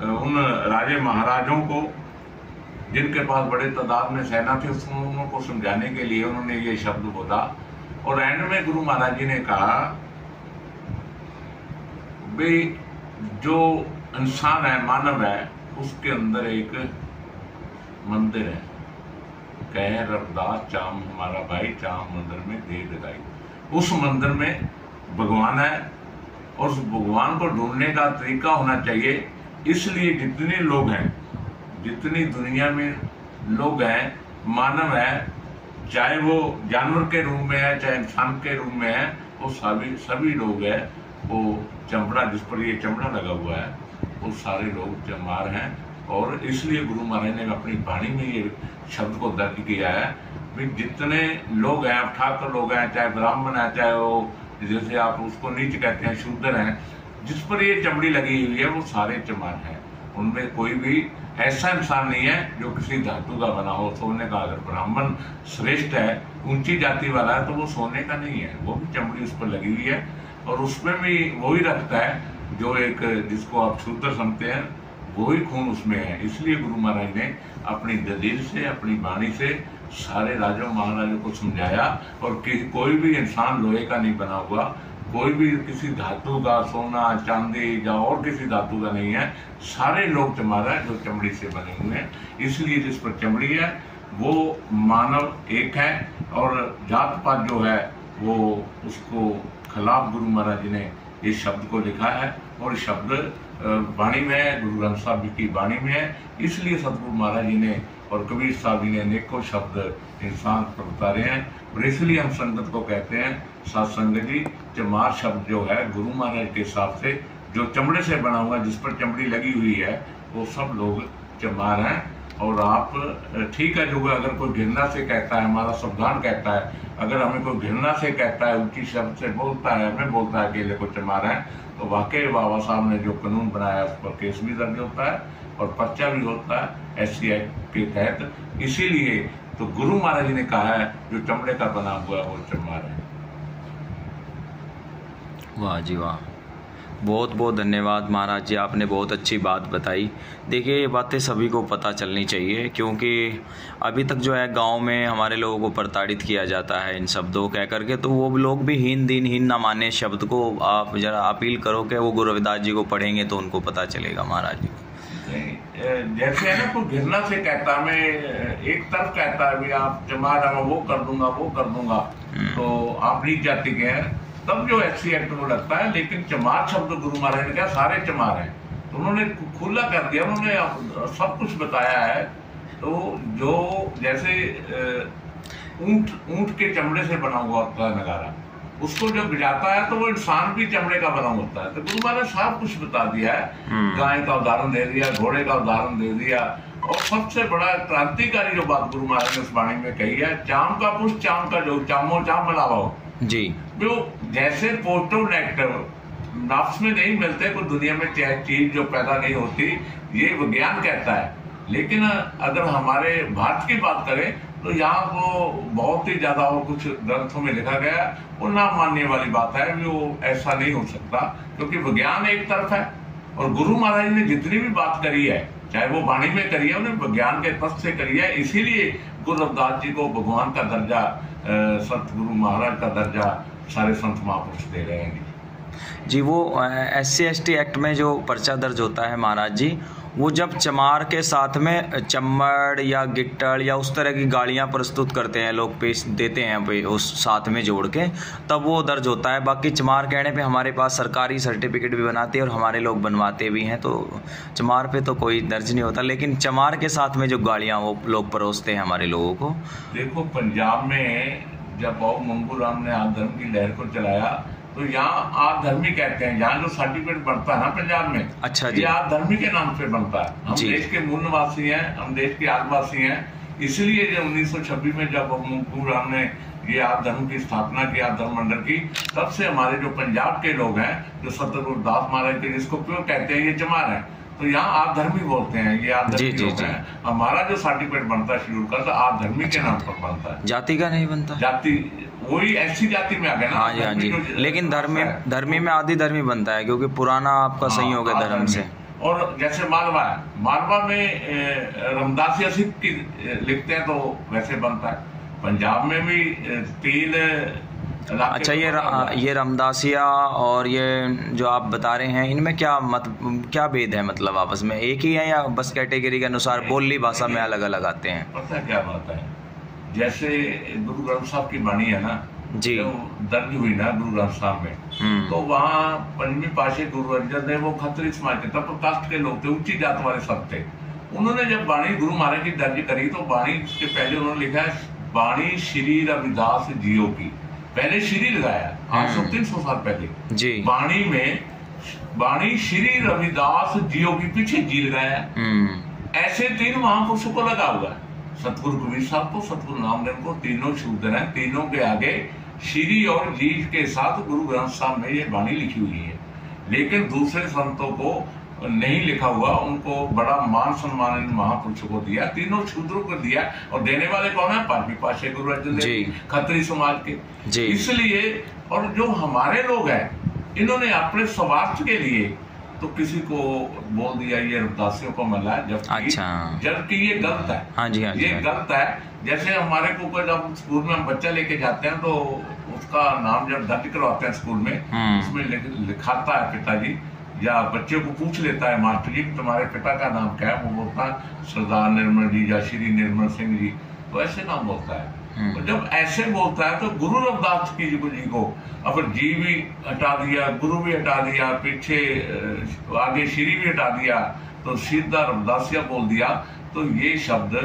Speaker 9: उन राजे महाराजों को जिनके पास बड़े तादाद में सेना थी, उनको समझाने के लिए उन्होंने ये शब्द बोला। और एंड में गुरु महाराज जी ने कहा भाई जो इंसान है, मानव है, उसके अंदर एक मंदिर है, कह रविदास चाम हमारा भाई, चाम मंदिर में दे लगाई। उस मंदिर में भगवान है और उस भगवान को ढूंढने का तरीका होना चाहिए। इसलिए जितने लोग हैं, जितनी दुनिया में लोग हैं, मानव है, चाहे वो जानवर के रूप में है, चाहे इंसान के रूप में है, वो सभी लोग हैं। वो चमड़ा जिस पर ये चमड़ा लगा हुआ है, वो सारे लोग चमार हैं। और इसलिए गुरु महाराज ने अपनी वाणी में ये शब्द को दर्ज किया है कि जितने लोग हैं, ठाकुर लोग हैं, चाहे ब्राह्मण है, चाहे वो जैसे आप उसको नीच कहते हैं शूद्र हैं, जिस पर ये चमड़ी लगी हुई है वो सारे चमार हैं। उनमें कोई भी ऐसा इंसान नहीं है जो किसी धातु का बना हो, सोने का। अगर ब्राह्मण श्रेष्ठ है, ऊंची जाति वाला है, तो वो सोने का नहीं है, वो भी चमड़ी उस पर लगी हुई है और उसमें भी वही रखता है जो एक जिसको आप शूद्र समझते हैं, वही खून उसमें है। इसलिए गुरु महाराज ने अपनी दलील से, अपनी वाणी से सारे राजाओं महाराजों को समझाया। और कोई भी इंसान लोहे का नहीं बना हुआ, कोई भी किसी धातु का, सोना चांदी या और किसी धातु का नहीं है, सारे लोग चमार है जो चमड़ी से बने हुए हैं। इसलिए जिस पर चमड़ी है वो मानव एक है और जात पात जो है वो उसको खिलाफ गुरु महाराज जी ने इस शब्द को लिखा है। और शब्द वाणी में है, गुरु ग्रंथ साहब जी की वाणी में है। इसलिए सतगुरु महाराज जी ने और कबीर साहब जी ने अनेकों शब्द इंसान पर उतारे हैं। और इसलिए हम संगत को कहते हैं, साथ संगत जी, चमार शब्द जो है गुरु महाराज के हिसाब से जो चमड़े से बना हुआ, जिस पर चमड़ी लगी हुई है, वो सब लोग चमार हैं। और आप ठीक है, जो अगर कोई घृणा से कहता है, हमारा संविधान कहता है, अगर हमें कोई घृणा से कहता है, ऊंची शब्द से बोलता है, हमें बोलता है अकेले को चमार है, तो वाकई बाबा साहब ने जो कानून बनाया उस पर केस भी दर्ज होता है और पर्चा भी होता है SC एक्ट के तहत। इसीलिए तो गुरु महाराज जी ने कहा है जो चमड़े का बना हुआ वो चमार है।
Speaker 4: वाह जी वाह, बहुत बहुत धन्यवाद महाराज जी, आपने बहुत अच्छी बात बताई। देखिए ये बातें सभी को पता चलनी चाहिए, क्योंकि अभी तक जो है गांव में हमारे लोगों को प्रताड़ित किया जाता है इन शब्दों कह करके। तो वो लोग भी हीन दीनहीन ना माने शब्द को। आप जरा अपील करो कि वो गुरु रविदास जी को पढ़ेंगे तो उनको पता चलेगा महाराज जी।
Speaker 9: जैसे है ना, कोई घृणा से कहता, मैं एक तरफ कहता है भी आप चमार, मैं वो कर दूंगा वो कर दूंगा, तो आप नीच जाति के हैं, तब जो SC एक्ट को लगता है। लेकिन चमार शब्द गुरु महाराज ने कहा सारे चमार हैं, तो उन्होंने खुला कर दिया, उन्होंने सब कुछ बताया है। तो जो जैसे ऊंट के चमड़े से बना हुआ होता है नगारा, उसको जब गिराता है तो वो इंसान भी चमड़े का बना होता है। तो गुरु महाराज सब कुछ बता दिया है, गाय का उदाहरण दे दिया, घोड़े का उदाहरण दे दिया। और सबसे बड़ा क्रांतिकारी जो बात गुरु महाराज ने उस वाणी में कही है, चाम का पुरुष चाम का जो, चामो चाम मिलावा हो
Speaker 4: जी।
Speaker 9: जो जैसे पॉजिटिव नेगेटिव आपस में नहीं मिलते, कोई दुनिया में चीज जो पैदा नहीं होती, ये विज्ञान कहता है। लेकिन अगर हमारे भारत की बात करें तो यहाँ वो बहुत ही ज्यादा वो कुछ ग्रंथों में लिखा गया, वो ना मानने वाली बात है, वो ऐसा नहीं हो सकता, क्योंकि विज्ञान एक तरफ है। और गुरु महाराज ने जितनी भी बात करी है, चाहे वो वाणी में करी है, उन्हें विज्ञान के तथ्य से करी है। इसीलिए गुरु रविदास जी को भगवान का दर्जा, सतगुरु महाराज का दर्जा सारे संत महापुरुष दे रहे हैं जी।
Speaker 4: वो SC ST एक्ट में जो पर्चा दर्ज होता है महाराज जी, वो जब चमार के साथ में चम्मड़ या गिट्टड़ या उस तरह की गाड़ियाँ प्रस्तुत करते हैं लोग, पेश देते हैं पे उस साथ में जोड़ के, तब वो दर्ज होता है। बाकी चमार कहने पे हमारे पास सरकारी सर्टिफिकेट भी बनाते हैं और हमारे लोग बनवाते भी हैं, तो चमार पे तो कोई दर्ज नहीं होता। लेकिन चमार के साथ में जो गाड़ियाँ वो लोग परोसते हैं हमारे लोगों को।
Speaker 9: देखो, पंजाब में जब बाबू मंगू राम ने आद धर्म की लहर को चलाया तो यहाँ आद धर्मी कहते हैं। यहाँ जो सर्टिफिकेट बनता है ना पंजाब में,
Speaker 4: अच्छा जी,
Speaker 9: ये आद धर्मी के नाम से बनता है। हम देश के मूल निवासी हैं, हम देश के आदिवासी हैं, इसलिए जब 1926 में जब मंगू राम ने ये आद धर्म की स्थापना की, आद धर्म मंडल की, तब से हमारे जो पंजाब के लोग हैं, जो सतगुरु दास महाराज के, जिसको क्यों कहते हैं ये चमार है, तो यहाँ आप धर्मी बोलते हैं, ये आप धर्मी लोग हैं। हमारा जो सर्टिफिकेट बनता है शेड्यूल का, तो आप धर्मी के नाम पर बनता है,
Speaker 4: जाति का नहीं बनता।
Speaker 9: जाति वही ऐसी जाति में आ गया ना।
Speaker 4: हाँ जी, हाँ जी। लेकिन धर्मी में आदि धर्मी बनता है, क्योंकि पुराना आपका संयोग है धर्म से।
Speaker 9: और जैसे मालवा है, मालवा में रामदासिया सिख की लिखते हैं तो वैसे बनता है। पंजाब में भी 3
Speaker 4: अच्छा, ये रामदासिया और ये जो आप बता रहे हैं, इनमें क्या भेद है? मतलब आपस में एक ही है या बस कैटेगरी के अनुसार बोली भाषा में अलग अलग आते हैं?
Speaker 9: पता क्या बात है, जैसे गुरु ग्रंथ साहब की वाणी है ना
Speaker 4: जी,
Speaker 9: जो दर्ज हुई ना गुरु ग्रंथ साहब में, तो वहाँ 5वीं पातशाही गुरु अर्जन देव वो खत्री समाज के तब कास्ट के लोग थे, ऊंची जात वाले सब थे। उन्होंने जब वाणी गुरु महाराज की दर्ज करी तो वाणी के पहले उन्होंने लिखा है वाणी श्री रविदास जियो की, पहले श्री लगाया 800-300 साल पहले जी। वाणी में वाणी श्री रविदास जियो की पीछे जी लगाया। ऐसे 3 महापुरुषों को लगा हुआ है, सतगुरु कबीर साहब को, सतगुरु नामदेव को, तीनों शूद्र हैं, तीनों के आगे श्री और जी के साथ गुरु ग्रंथ साहब में ये वाणी लिखी हुई है। लेकिन दूसरे संतों को नहीं लिखा हुआ, उनको बड़ा मान सम्मान इन महापुरुषों को दिया, तीनों शूद्रों को दिया। और देने वाले कौन है? 5वीं पातशाही गुरु अर्जन देव खत्री समाज के। इसलिए और जो हमारे लोग हैं, इन्होंने अपने स्वार्थ के लिए तो किसी को बोल दिया ये रविदासियों को मिला है, जबकि ये गलत है।
Speaker 4: हाँ जी, हाँ जी,
Speaker 9: ये गलत है। जैसे हमारे को जब स्कूल में हम बच्चा लेके जाते हैं तो उसका नाम जब दर्ज करवाते हैं स्कूल में, उसमें लिखाता है पिताजी, या बच्चे को पूछ लेता है मास्टर जी तुम्हारे पिता का नाम क्या है, वो बोलता है सरदार निर्मल जी या श्री निर्मल सिंह जी, तो ऐसे नाम बोलता है। तो जब ऐसे बोलता है तो गुरु रविदास जी को अब जी भी हटा दिया, गुरु भी हटा दिया, पीछे आगे श्री भी हटा दिया, तो सीधा रविदासिया बोल दिया, तो ये शब्द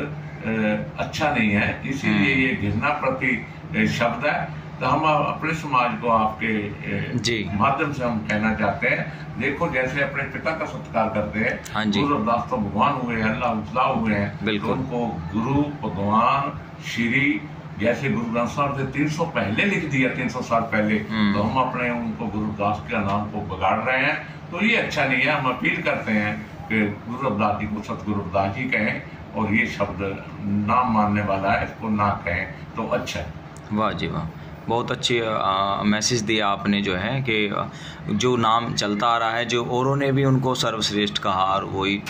Speaker 9: अच्छा नहीं है। इसीलिए ये घृणा प्रति शब्द है। तो हम अपने समाज को आपके माध्यम से हम कहना चाहते हैं, देखो जैसे अपने पिता का सत्कार करते हैं, गुरु रविदास तो भगवान हुए, अल्लाह उतला हुए हैं, तो उनको गुरु भगवान श्री जैसे गुरु ग्रंथ साहब से 300 पहले लिख दिया, 300 साल पहले, तो हम अपने उनको गुरुदास के नाम को बिगाड़ रहे हैं, तो ये अच्छा नहीं है। हम अपील करते हैं कि गुरु रविदास जी को सतगुरु रविदास जी कहें, और ये शब्द नाम मानने वाला है इसको ना कहें तो अच्छा है।
Speaker 4: वाह जी वाह, बहुत अच्छी मैसेज दिया आपने, जो है कि जो नाम चलता आ रहा है, जो औरों ने भी उनको सर्वश्रेष्ठ कहा, और वही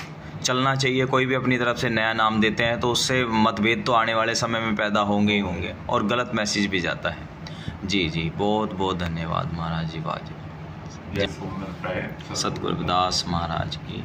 Speaker 4: चलना चाहिए। कोई भी अपनी तरफ से नया नाम देते हैं तो उससे मतभेद तो आने वाले समय में पैदा होंगे ही होंगे, और गलत मैसेज भी जाता है। जी जी, बहुत बहुत धन्यवाद महाराज जी। वाह जी, सतगुरु रविदास महाराज की।